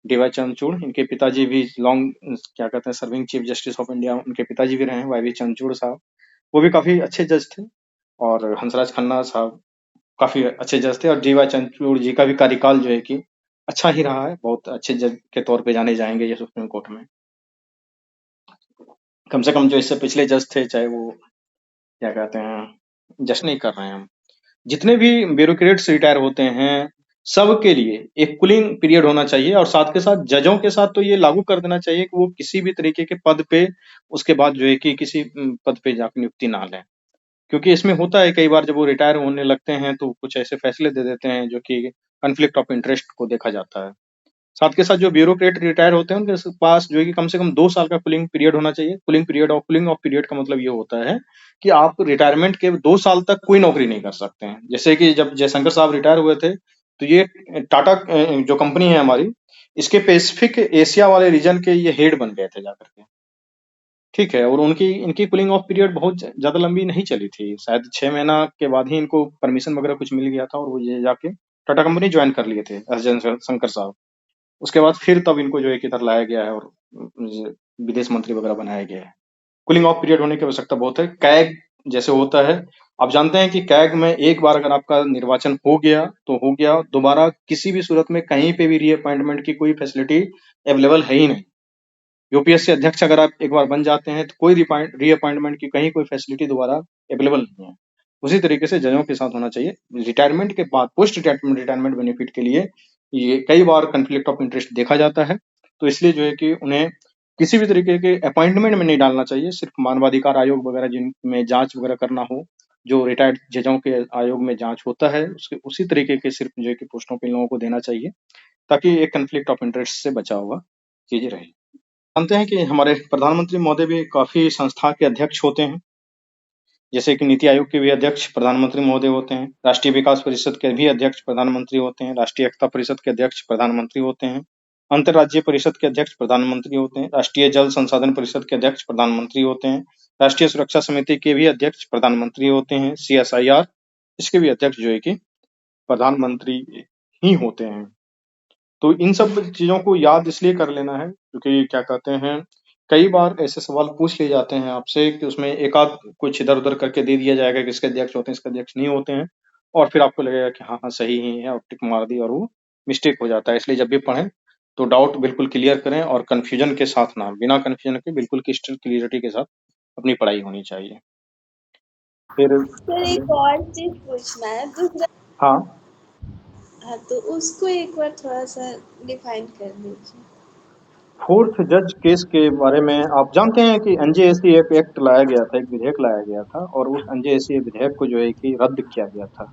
डीवाई चंद्रचूड़, इनके पिताजी भी लॉन्ग क्या कहते हैं serving chief justice of India, उनके पिताजी भी रहे हैं वाई वी चंद्रचूड़ साहब, वो भी काफी अच्छे जज थे। और हंसराज खन्ना साहब काफी अच्छे जज थे, और डीवाई चंद्रचूड़ जी का भी कार्यकाल जो है कि अच्छा ही रहा है, बहुत अच्छे जज के तौर पे जाने जाएंगे ये सुप्रीम कोर्ट में। कम से कम जो इससे पिछले जज थे, चाहे वो क्या कहते हैं जस्ट नहीं कर रहे हैं हम, जितने भी ब्यूरोक्रेट्स रिटायर होते हैं सबके लिए एक कूलिंग पीरियड होना चाहिए। और साथ के साथ जजों के साथ तो ये लागू कर देना चाहिए कि वो किसी भी तरीके के पद पे उसके बाद जो है कि किसी पद पे जाकर नियुक्ति ना लें, क्योंकि इसमें होता है कई बार जब वो रिटायर होने लगते हैं तो कुछ ऐसे फैसले दे देते हैं जो कि कन्फ्लिक्ट ऑफ इंटरेस्ट को देखा जाता है। साथ के साथ जो ब्यूरोक्रेट रिटायर होते हैं उनके पास जो है कि कम से कम 2 साल का कूलिंग पीरियड होना चाहिए। कूलिंग ऑफ पीरियड का मतलब ये होता है कि आप रिटायरमेंट के 2 साल तक कोई नौकरी नहीं कर सकते हैं। जैसे कि जब जयशंकर साहब रिटायर हुए थे तो ये टाटा जो कंपनी है हमारी, इसके पैसिफिक एशिया वाले रीजन के ये हेड बन गए थे जाकर के। ठीक है, और इनकी कूलिंग ऑफ पीरियड बहुत ज्यादा लंबी नहीं चली थी, शायद 6 महीना के बाद ही इनको परमिशन वगैरह कुछ मिल गया था और वो ये जाके टाटा कंपनी ज्वाइन कर लिए थे एस जयशंकर साहब। उसके बाद फिर तब इनको जो है कि इधर लाया गया है और विदेश मंत्री वगैरह बनाया गया है। कूलिंग ऑफ पीरियड होने की आवश्यकता बहुत है। कैग जैसे होता है, आप जानते हैं कि कैग में एक बार अगर आपका निर्वाचन हो गया तो हो गया, दोबारा किसी भी सूरत में कहीं पे भी रीअपॉइंटमेंट की कोई फैसिलिटी अवेलेबल है ही नहीं। यूपीएससी अध्यक्ष अगर आप एक बार बन जाते हैं तो कोई रीअपॉइंटमेंट की कहीं कोई फैसिलिटी दोबारा अवेलेबल नहीं है। उसी तरीके से जजों के साथ होना चाहिए। रिटायरमेंट के बाद पोस्ट रिटायरमेंट बेनिफिट के लिए ये कई बार कन्फ्लिक्ट ऑफ इंटरेस्ट देखा जाता है, तो इसलिए जो है कि उन्हें किसी भी तरीके के अपॉइंटमेंट में नहीं डालना चाहिए। सिर्फ मानवाधिकार आयोग वगैरह जिनमें जांच वगैरह करना हो, जो रिटायर्ड जजों के आयोग में जांच होता है उसके उसी तरीके के सिर्फ जो है कि पोस्टों पे इन लोगों को देना चाहिए, ताकि एक कन्फ्लिक्ट ऑफ इंटरेस्ट से बचा हुआ चीजें रहे। जानते हैं कि हमारे प्रधानमंत्री महोदय भी काफी संस्था के अध्यक्ष होते हैं, जैसे कि नीति आयोग के भी अध्यक्ष प्रधानमंत्री महोदय होते हैं, राष्ट्रीय विकास परिषद के भी अध्यक्ष प्रधानमंत्री होते हैं, राष्ट्रीय एकता परिषद के अध्यक्ष प्रधानमंत्री होते हैं, अंतर्राज्यीय परिषद के अध्यक्ष प्रधानमंत्री होते हैं, राष्ट्रीय जल संसाधन परिषद के अध्यक्ष प्रधानमंत्री होते हैं, राष्ट्रीय सुरक्षा समिति के भी अध्यक्ष प्रधानमंत्री होते हैं, CSIR इसके भी अध्यक्ष जो है कि प्रधानमंत्री ही होते हैं। तो इन सब चीजों को याद इसलिए कर लेना है क्योंकि क्या कहते हैं कई बार ऐसे सवाल पूछ लिए जाते हैं आपसे कि उसमें एक आध कुछ इधर उधर करके दे दिया जाएगा कि इसके अध्यक्ष होते हैं, इसके अध्यक्ष नहीं होते हैं, और फिर आपको लगेगा कि हाँ हाँ सही ही है, और टिक मार दी, और वो मिस्टेक हो जाता है। इसलिए जब भी पढ़ें तो डाउट बिल्कुल क्लियर करें, और कंफ्यूजन के साथ ना, बिना कंफ्यूजन के बिल्कुल क्रिस्टल क्लियरिटी के साथ अपनी पढ़ाई होनी चाहिए। फिर सर एक और चीज पूछना है, दूसरा। हाँ, हाँ, तो उसको एक बार थोड़ा सा डिफाइन कर दीजिए। फोर्थ जज केस के बारे में आप जानते हैं कि एनजेएसी एक्ट लाया गया था, एक विधेयक लाया गया था, और उस एनजेएसी विधेयक को जो है कि रद्द किया गया था।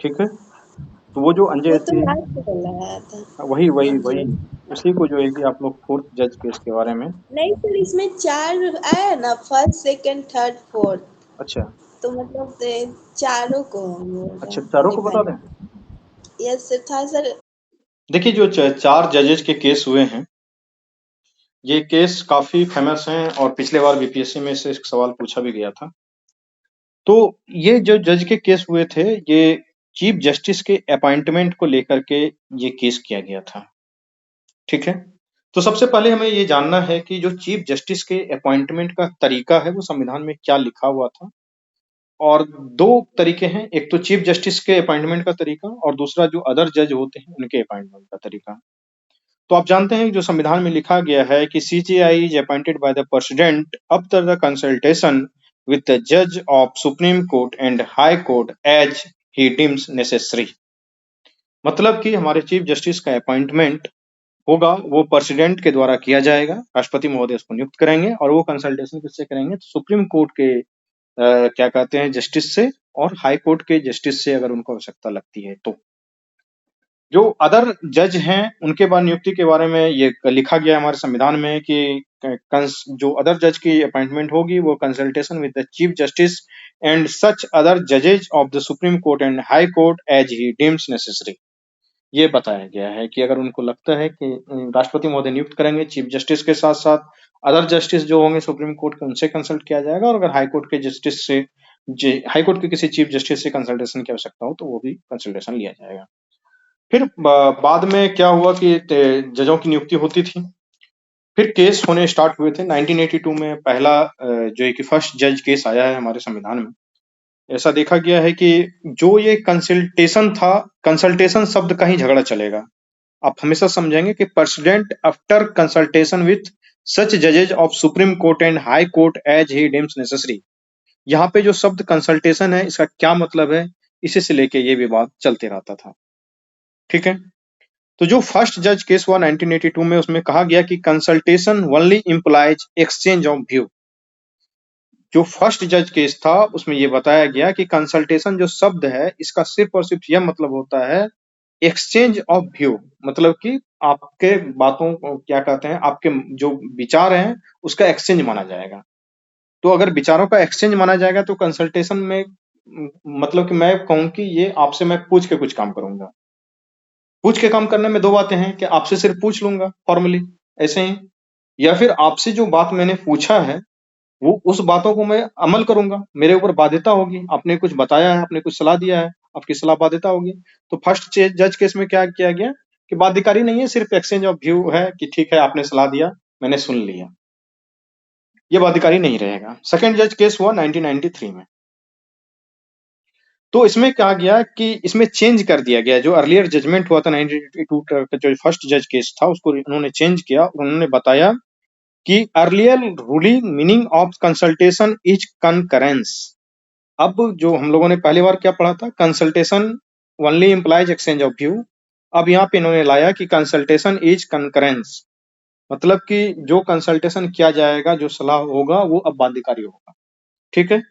ठीक है, तो वो जो वो तो एनजेएसी, लास्ट में लगाया था। वही वही हाँ वही जी। उसी को जो है कि आप लोग फोर्थ जज केस के बारे में। नहीं सर, इसमें 4 आया ना, फर्स्ट, सेकंड, थर्ड, फोर्थ, अच्छा तो मतलब चारों को हम बोल रहे अच्छा, हैं चारों को बता डिफाइन। दें। यस सर, था सर। देखिए, जो चार जजेस के केस हुए हैं, ये केस काफी फेमस हैं, और पिछले बार बीपीएससी में से एक सवाल पूछा भी गया था। तो ये जो जज के केस हुए थे, ये चीफ जस्टिस के अपॉइंटमेंट को लेकर के ये केस किया गया था। ठीक है, तो सबसे पहले हमें ये जानना है कि जो चीफ जस्टिस के अपॉइंटमेंट का तरीका है वो संविधान में क्या लिखा हुआ था। और दो तरीके हैं, एक तो चीफ जस्टिस के अपॉइंटमेंट का तरीका, और दूसरा जो अदर जज होते हैं उनके अपॉइंटमेंट का तरीका। तो आप जानते हैं कि जो संविधान में लिखा गया है कि CJI is appointed by the president after the consultation with the जज of Supreme Court and High Court as he deems necessary. मतलब कि हमारे चीफ जस्टिस का अपॉइंटमेंट होगा वो प्रेसिडेंट के द्वारा किया जाएगा, राष्ट्रपति महोदय उसको नियुक्त करेंगे, और वो कंसल्टेशन किससे करेंगे, तो सुप्रीम कोर्ट के क्या कहते हैं जस्टिस से, और हाई कोर्ट के जस्टिस से अगर उनको आवश्यकता लगती है तो। जो अदर जज हैं उनके बाद नियुक्ति के बारे में ये लिखा गया है हमारे संविधान में कि जो अदर जज की अपॉइंटमेंट होगी वो consultation with the chief justice and such other जजेज of the Supreme Court and High Court as he deems necessary. ये बताया गया है कि अगर उनको लगता है कि राष्ट्रपति महोदय नियुक्त करेंगे, चीफ जस्टिस के साथ साथ अदर जस्टिस जो होंगे सुप्रीम कोर्ट के, उनसे कंसल्ट किया जाएगा, और अगर हाई कोर्ट के जस्टिस से, हाई कोर्ट के किसी चीफ जस्टिस से कंसल्टेशन की आवश्यकता हो तो वो भी कंसल्टेशन लिया जाएगा। फिर बाद में क्या हुआ कि जजों की नियुक्ति होती थी, फिर केस होने स्टार्ट हुए थे। 1982 में पहला जो है कि फर्स्ट जज केस आया है हमारे संविधान में। ऐसा देखा गया है कि जो ये कंसल्टेशन था, कंसल्टेशन शब्द का ही झगड़ा चलेगा। आप हमेशा समझेंगे कि president after consultation with such जजेज of Supreme Court and High Court as he deems necessary. यहाँ पे जो शब्द कंसल्टेशन है इसका क्या मतलब है, इसी से लेके ये विवाद चलते रहता था। ठीक है, तो जो फर्स्ट जज केस हुआ 1982 में, उसमें कहा गया कि consultation only implies exchange of view. जो फर्स्ट जज केस था उसमें ये बताया गया कि कंसल्टेशन जो शब्द है इसका सिर्फ और सिर्फ यह मतलब होता है एक्सचेंज ऑफ व्यू, मतलब कि आपके बातों को क्या कहते हैं, आपके जो विचार हैं उसका एक्सचेंज माना जाएगा। तो अगर विचारों का एक्सचेंज माना जाएगा तो कंसल्टेशन में मतलब कि मैं कहूं कि ये आपसे मैं पूछ के कुछ काम करूंगा। पूछ के काम करने में दो बातें हैं कि आपसे सिर्फ पूछ लूंगा फॉर्मली ऐसे ही, या फिर आपसे जो बात मैंने पूछा है वो उस बातों को मैं अमल करूंगा, मेरे ऊपर बाध्यता होगी, आपने कुछ बताया है, आपने कुछ सलाह दिया है, आपकी सलाह बाध्यता होगी। तो फर्स्ट जज केस में क्या किया गया कि बाध्यकारी नहीं है, सिर्फ एक्सचेंज ऑफ व्यू है कि ठीक है आपने सलाह दिया, मैंने सुन लिया, ये बाध्यकारी नहीं रहेगा। सेकंड जज केस हुआ 1993 में। तो इसमें कहा गया कि इसमें चेंज कर दिया गया, जो अर्लियर जजमेंट हुआ था 1982 का जो फर्स्ट जज केस था उसको उन्होंने चेंज किया, और उन्होंने बताया कि earlier ruling meaning of consultation is concurrence. अब जो हम लोगों ने पहली बार क्या पढ़ा था, consultation only implies exchange of view, अब यहाँ पे इन्होंने लाया कि कंसल्टेशन इज कंकरेंस, मतलब कि जो कंसल्टेशन किया जाएगा, जो सलाह होगा वो अब बाध्यकारी होगा। ठीक है,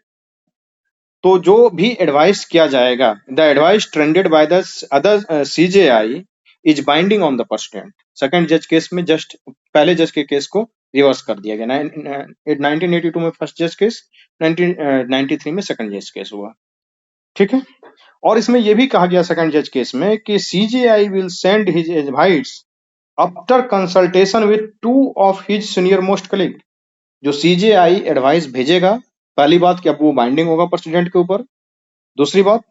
तो जो भी एडवाइस किया जाएगा, the advice trended by the other CJI is binding on the president. Second जज केस में जस्ट पहले जज के केस को रिवर्स कर दिया गया। 1982 में फर्स्ट जज केस, 1993 में सेकंड जज केस हुआ। ठीक है, और इसमें यह भी कहा गया सेकंड जज केस में कि CJI will send his advice after consultation with 2 of his senior most colleague. जो सीजेआई एडवाइस भेजेगा, पहली बात कि अब वो बाइंडिंग होगा प्रेसिडेंट के ऊपर, दूसरी बात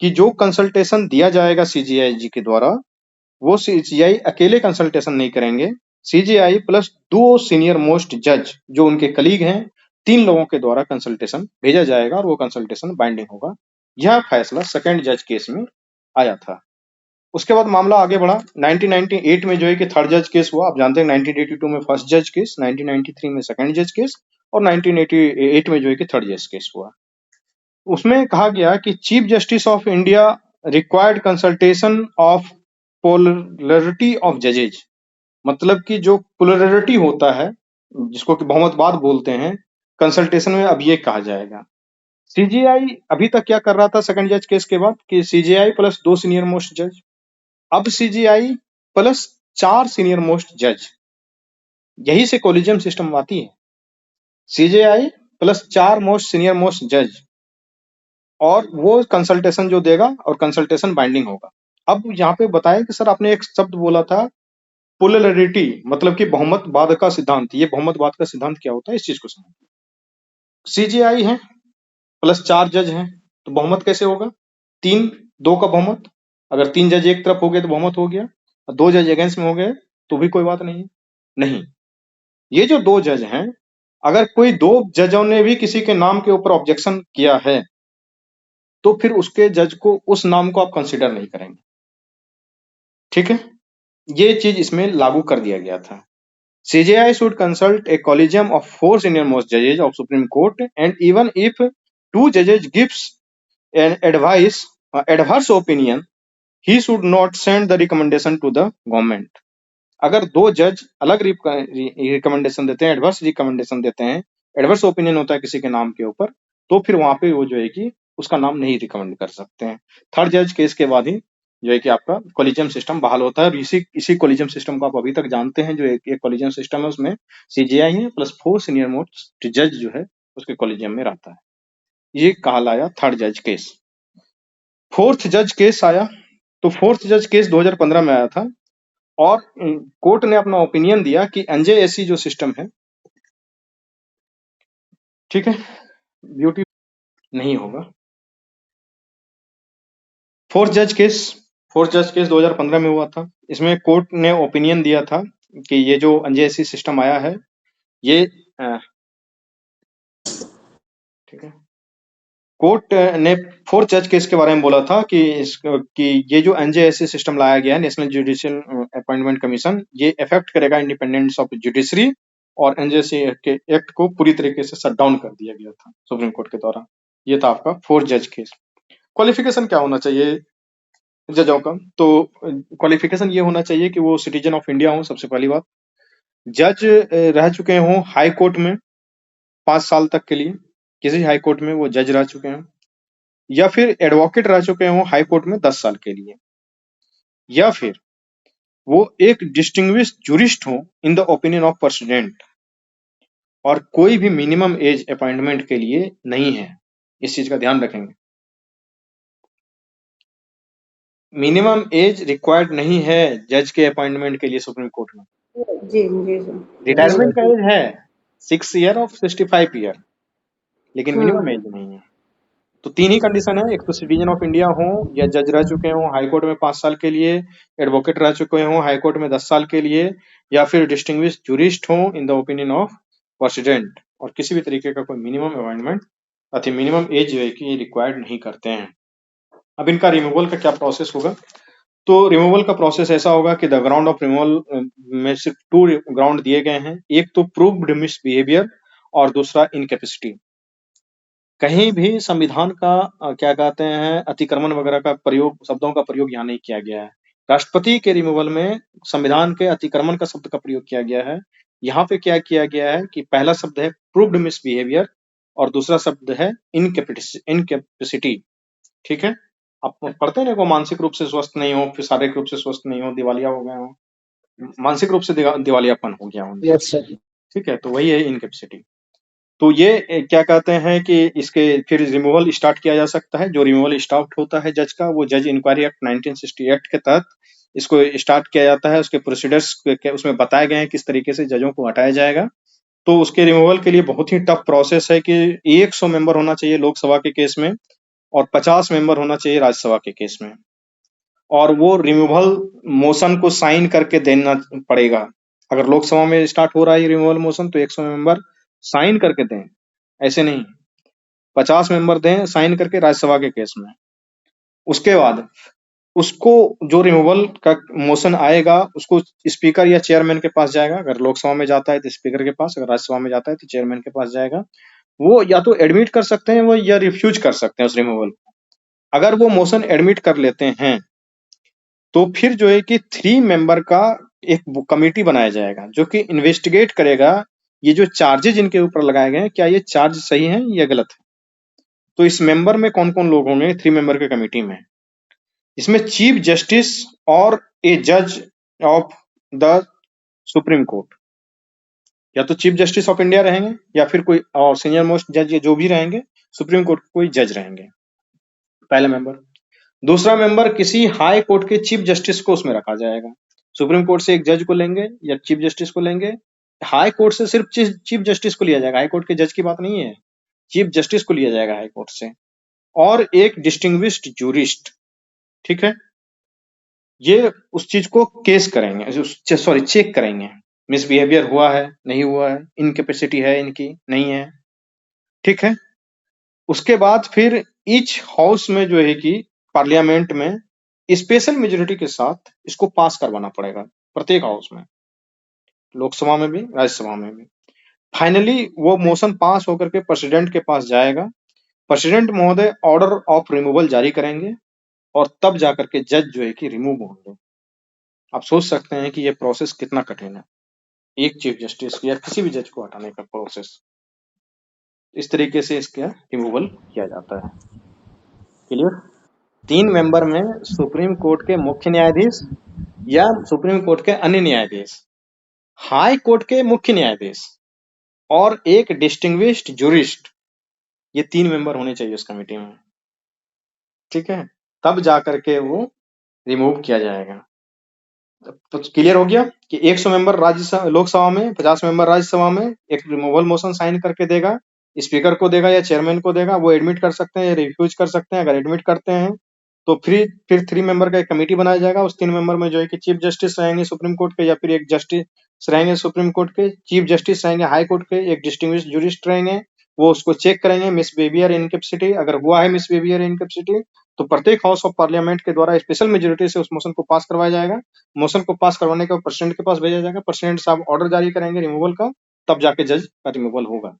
कि जो कंसल्टेशन दिया जाएगा सीजीआई जी के द्वारा, वो सीजीआई अकेले कंसल्टेशन नहीं करेंगे, CJI प्लस 2 सीनियर मोस्ट जज जो उनके कलीग हैं, 3 लोगों के द्वारा कंसल्टेशन भेजा जाएगा और वो कंसल्टेशन बाइंडिंग होगा। यह फैसला सेकंड जज केस में आया था। उसके बाद मामला आगे बढ़ा। 1998 में जो है कि थर्ड जज केस हुआ। आप जानते हैं 1982 में फर्स्ट जज केस, 1993 में सेकंड जज केस और 1988 में जो है कि थर्ड जज केस हुआ। उसमें कहा गया कि chief justice of India required consultation of plurality of जजेज, मतलब कि जो पोलरिटी होता है जिसको कि बहुमतवाद बोलते हैं, कंसल्टेशन में अब ये कहा जाएगा। सीजीआई अभी तक क्या कर रहा था सेकंड जज केस के बाद कि सीजीआई प्लस 2 सीनियर मोस्ट जज, अब सीजीआई प्लस 4 सीनियर मोस्ट जज, यही से कोलिजियम सिस्टम आती है। CGI plus 4 most senior most जज और वो कंसल्टेशन जो देगा और कंसल्टेशन बाइंडिंग होगा। अब यहाँ पे बताया कि सर आपने एक शब्द बोला था पोलरिटी, मतलब कि बहुमतवाद का सिद्धांत। ये बहुमतवाद का सिद्धांत क्या होता है इस चीज को समझिए। सीजीआई है प्लस 4 जज हैं तो बहुमत कैसे होगा? 3-2 का बहुमत। अगर 3 जज एक तरफ हो गए तो बहुमत हो गया, और 2 जज अगेंस्ट में हो गए तो भी कोई बात नहीं है। नहीं, ये जो 2 जज हैं, अगर कोई 2 जजों ने भी किसी के नाम के ऊपर ऑब्जेक्शन किया है तो फिर उसके जज को उस नाम को आप कंसिडर नहीं करेंगे। ठीक है, ये चीज इसमें लागू कर दिया गया था। CJI should consult a collegium of 4 senior most judges of Supreme Court, and even if 2 judges gives an adverse opinion, he should not send the recommendation to the government. अगर 2 जज अलग रिकमेंडेशन देते हैं, एडवर्स रिकमेंडेशन देते हैं, adverse opinion होता है किसी के नाम के ऊपर, तो फिर वहां पे वो जो है कि उसका नाम नहीं रिकमेंड कर सकते हैं। थर्ड जज केस के बाद ही जो है कि आपका कोलिजियम सिस्टम बहाल होता है। और इसी कोलिजियम सिस्टम को आप अभी तक जानते हैं। जो एक कोलिजियम सिस्टम है उसमें सीजीआई है प्लस 4 सीनियर मोस्ट जज जो है उसके कोलिजियम में रहता है। ये कहलाया थर्ड जज केस। फोर्थ जज केस आया, तो फोर्थ जज केस 2015 में आया था और कोर्ट ने अपना ओपिनियन दिया कि एनजेएससी जो सिस्टम है, ठीक है, ब्यूटी नहीं होगा। फोर्थ जज केस 2015 में हुआ था। इसमें कोर्ट ने ओपिनियन दिया था कि ये जो एनजेएससी सिस्टम आया है ये ठीक है, कोर्ट ने फोर्थ जज केस के बारे में बोला था कि ये जो एनजेएससी सिस्टम लाया गया है, नेशनल जुडिशियल अपॉइंटमेंट कमीशन, ये इफेक्ट करेगा इंडिपेंडेंस ऑफ जुडिशरी, और एनजेएससी एक्ट को पूरी तरीके से शट डाउन कर दिया गया था सुप्रीम कोर्ट के द्वारा। ये था आपका फोर्थ जज केस। क्वालिफिकेशन क्या होना चाहिए जजों का? तो क्वालिफिकेशन ये होना चाहिए कि वो सिटीजन ऑफ इंडिया हो, सबसे पहली बात। जज रह चुके हों हाई कोर्ट में 5 साल तक के लिए, किसी हाई कोर्ट में वो जज रह चुके हों, या फिर एडवोकेट रह चुके हों हाई कोर्ट में 10 साल के लिए, या फिर वो एक डिस्टिंग्विश्ड जूरिस्ट हो in the opinion of president, और कोई भी मिनिमम एज अपॉइंटमेंट के लिए नहीं है। इस चीज का ध्यान रखेंगे, मिनिमम एज रिक्वायर्ड नहीं है जज के अपॉइंटमेंट के लिए सुप्रीम कोर्ट में। जी जी सर। रिटायरमेंट का एज है 6 ईयर और 65 ईयर, लेकिन मिनिमम एज नहीं है। तो 3 ही कंडीशन है, एक तो सिटीजन ऑफ इंडिया हो, या जज रह चुके हो हाई कोर्ट में 5 साल के लिए, एडवोकेट रह चुके हो हाई कोर्ट में 10 साल के लिए, या फिर डिस्टिंग्विश्ड जूरिस्ट हो in the opinion of president, और किसी भी तरीके का कोई मिनिमम अपॉइंटमेंट अथवा मिनिमम एज जो है कि रिक्वायर्ड नहीं करते हैं। अब इनका रिमूवल का क्या प्रोसेस होगा? तो रिमूवल का प्रोसेस ऐसा होगा कि द ग्राउंड ऑफ रिमूवल में सिर्फ 2 ग्राउंड दिए गए हैं, एक तो प्रूव्ड मिसबिहेवियर और दूसरा इनकैपेसिटी। कहीं भी संविधान का क्या कहते हैं अतिक्रमण वगैरह का प्रयोग, शब्दों का प्रयोग यहाँ नहीं किया गया है। राष्ट्रपति के रिमूवल में संविधान के अतिक्रमण का शब्द का प्रयोग किया गया है। यहाँ पे क्या किया गया है कि पहला शब्द है प्रूव्ड मिसबिहेवियर और दूसरा शब्द है इनकैपेसिटी। ठीक है, आप पढ़ते हैं ना, को मानसिक रूप से स्वस्थ नहीं हो, फिर शारीरिक रूप से स्वस्थ नहीं हो, दिवालिया हो गए हो, मानसिक रूप से दिवालियापन हो गया हो। Yes sir. ठीक है, तो वही है इनकैपेसिटी। तो ये क्या कहते हैं कि इसके फिर रिमूवल स्टार्ट किया जा सकता है। जो रिमूवल स्टार्ट होता है जज का, वो जज इंक्वायरी एक्ट 1968 के तहत इसको स्टार्ट किया जाता है। उसके प्रोसीडर्स उसमें बताए गए हैं किस तरीके से जजों को हटाया जाएगा। तो उसके रिमूवल के लिए बहुत ही टफ प्रोसेस है कि 100 मेंबर होना चाहिए लोकसभा के केस में और 50 मेंबर होना चाहिए राज्यसभा के केस में, और वो रिमूवल मोशन को साइन करके देना पड़ेगा। अगर लोकसभा में स्टार्ट हो रहा है रिमूवल मोशन तो 100 मेंबर साइन करके दें, ऐसे नहीं 50 मेंबर दें साइन करके राज्यसभा के केस में। उसके बाद उसको जो रिमूवल का मोशन आएगा उसको स्पीकर या चेयरमैन के पास जाएगा। अगर लोकसभा में जाता है तो स्पीकर के पास, अगर राज्यसभा में जाता है तो चेयरमैन के पास जाएगा। वो या तो एडमिट कर सकते हैं वो या रिफ्यूज कर सकते हैं उस रिमूवल को। अगर वो मोशन एडमिट कर लेते हैं तो फिर जो है कि 3 मेंबर का एक कमेटी बनाया जाएगा जो कि इन्वेस्टिगेट करेगा ये जो चार्जेज इनके ऊपर लगाए गए हैं क्या ये चार्ज सही है या गलत है। तो इस मेंबर में कौन कौन लोग होंगे 3 मेंबर के कमेटी में? इसमें चीफ जस्टिस और ए जज ऑफ द सुप्रीम कोर्ट, या तो चीफ जस्टिस ऑफ इंडिया रहेंगे या फिर कोई और सीनियर मोस्ट जज या जो भी रहेंगे सुप्रीम कोर्ट कोई जज रहेंगे, पहला मेंबर। दूसरा मेंबर किसी हाई कोर्ट के चीफ जस्टिस को उसमें रखा जाएगा। सुप्रीम कोर्ट से एक जज को लेंगे या चीफ जस्टिस को लेंगे, हाई कोर्ट से सिर्फ चीफ जस्टिस को लिया जाएगा, हाई कोर्ट के जज की बात नहीं है, चीफ जस्टिस को लिया जाएगा हाई कोर्ट से, और एक डिस्टिंग्विश्ड जूरिस्ट, ठीक है। ये उस चीज को केस करेंगे, सॉरी चेक करेंगे, मिसबिहेवियर हुआ है नहीं हुआ है, इनकेपेसिटी है इनकी नहीं है, ठीक है। उसके बाद फिर ईच हाउस में जो है कि पार्लियामेंट में स्पेशल मेजोरिटी के साथ इसको पास करवाना पड़ेगा, प्रत्येक हाउस में, लोकसभा में भी राज्यसभा में भी। फाइनली वो मोशन पास होकर के प्रेसिडेंट के पास जाएगा, प्रेसिडेंट महोदय ऑर्डर ऑफ रिमूवल जारी करेंगे और तब जाकर के जज जो है कि रिमूव होंगे। आप सोच सकते हैं कि ये प्रोसेस कितना कठिन है, एक चीफ जस्टिस या किसी भी जज को हटाने का प्रोसेस। इस तरीके से इसका रिमूवल किया जाता है। क्लियर? 3 मेंबर में सुप्रीम कोर्ट के मुख्य न्यायाधीश या सुप्रीम कोर्ट के अन्य न्यायाधीश, हाई कोर्ट के मुख्य न्यायाधीश और एक डिस्टिंग्विश्ड जूरिस्ट, ये 3 मेंबर होने चाहिए उस कमेटी में, ठीक है। तब जाकर के वो रिमूव किया जाएगा। तो क्लियर हो गया कि 100 मेंबर लोकसभा में, 50 मेंबर राज्यसभा में एक रिमूवल मोशन साइन करके देगा, स्पीकर को देगा या चेयरमैन को देगा, वो एडमिट कर सकते हैं या रिफ्यूज कर सकते हैं। अगर एडमिट करते हैं तो फिर 3 मेंबर का एक कमेटी बनाया जाएगा। उस 3 मेंबर में जो है कि चीफ जस्टिस रहेंगे सुप्रीम कोर्ट के या फिर एक जस्टिस रहेंगे सुप्रीम कोर्ट के, चीफ जस्टिस रहेंगे हाई कोर्ट के, एक डिस्टिंग्विश्ड जूरिस्ट रहेंगे, वो उसको चेक करेंगे मिसबिहेवियर इनकेपेसिटी। अगर हुआ है मिसबिहेवियर इनकेपेसिटी तो प्रत्येक हाउस ऑफ पार्लियामेंट के द्वारा स्पेशल मेजोरिटी से उस मोशन को पास करवाया जाएगा। मोशन को पास करवाने के बाद प्रेसिडेंट के पास भेजा जाएगा, प्रेसिडेंट साहब ऑर्डर जारी करेंगे रिमूवल का, तब जाके जज का रिमूवल होगा।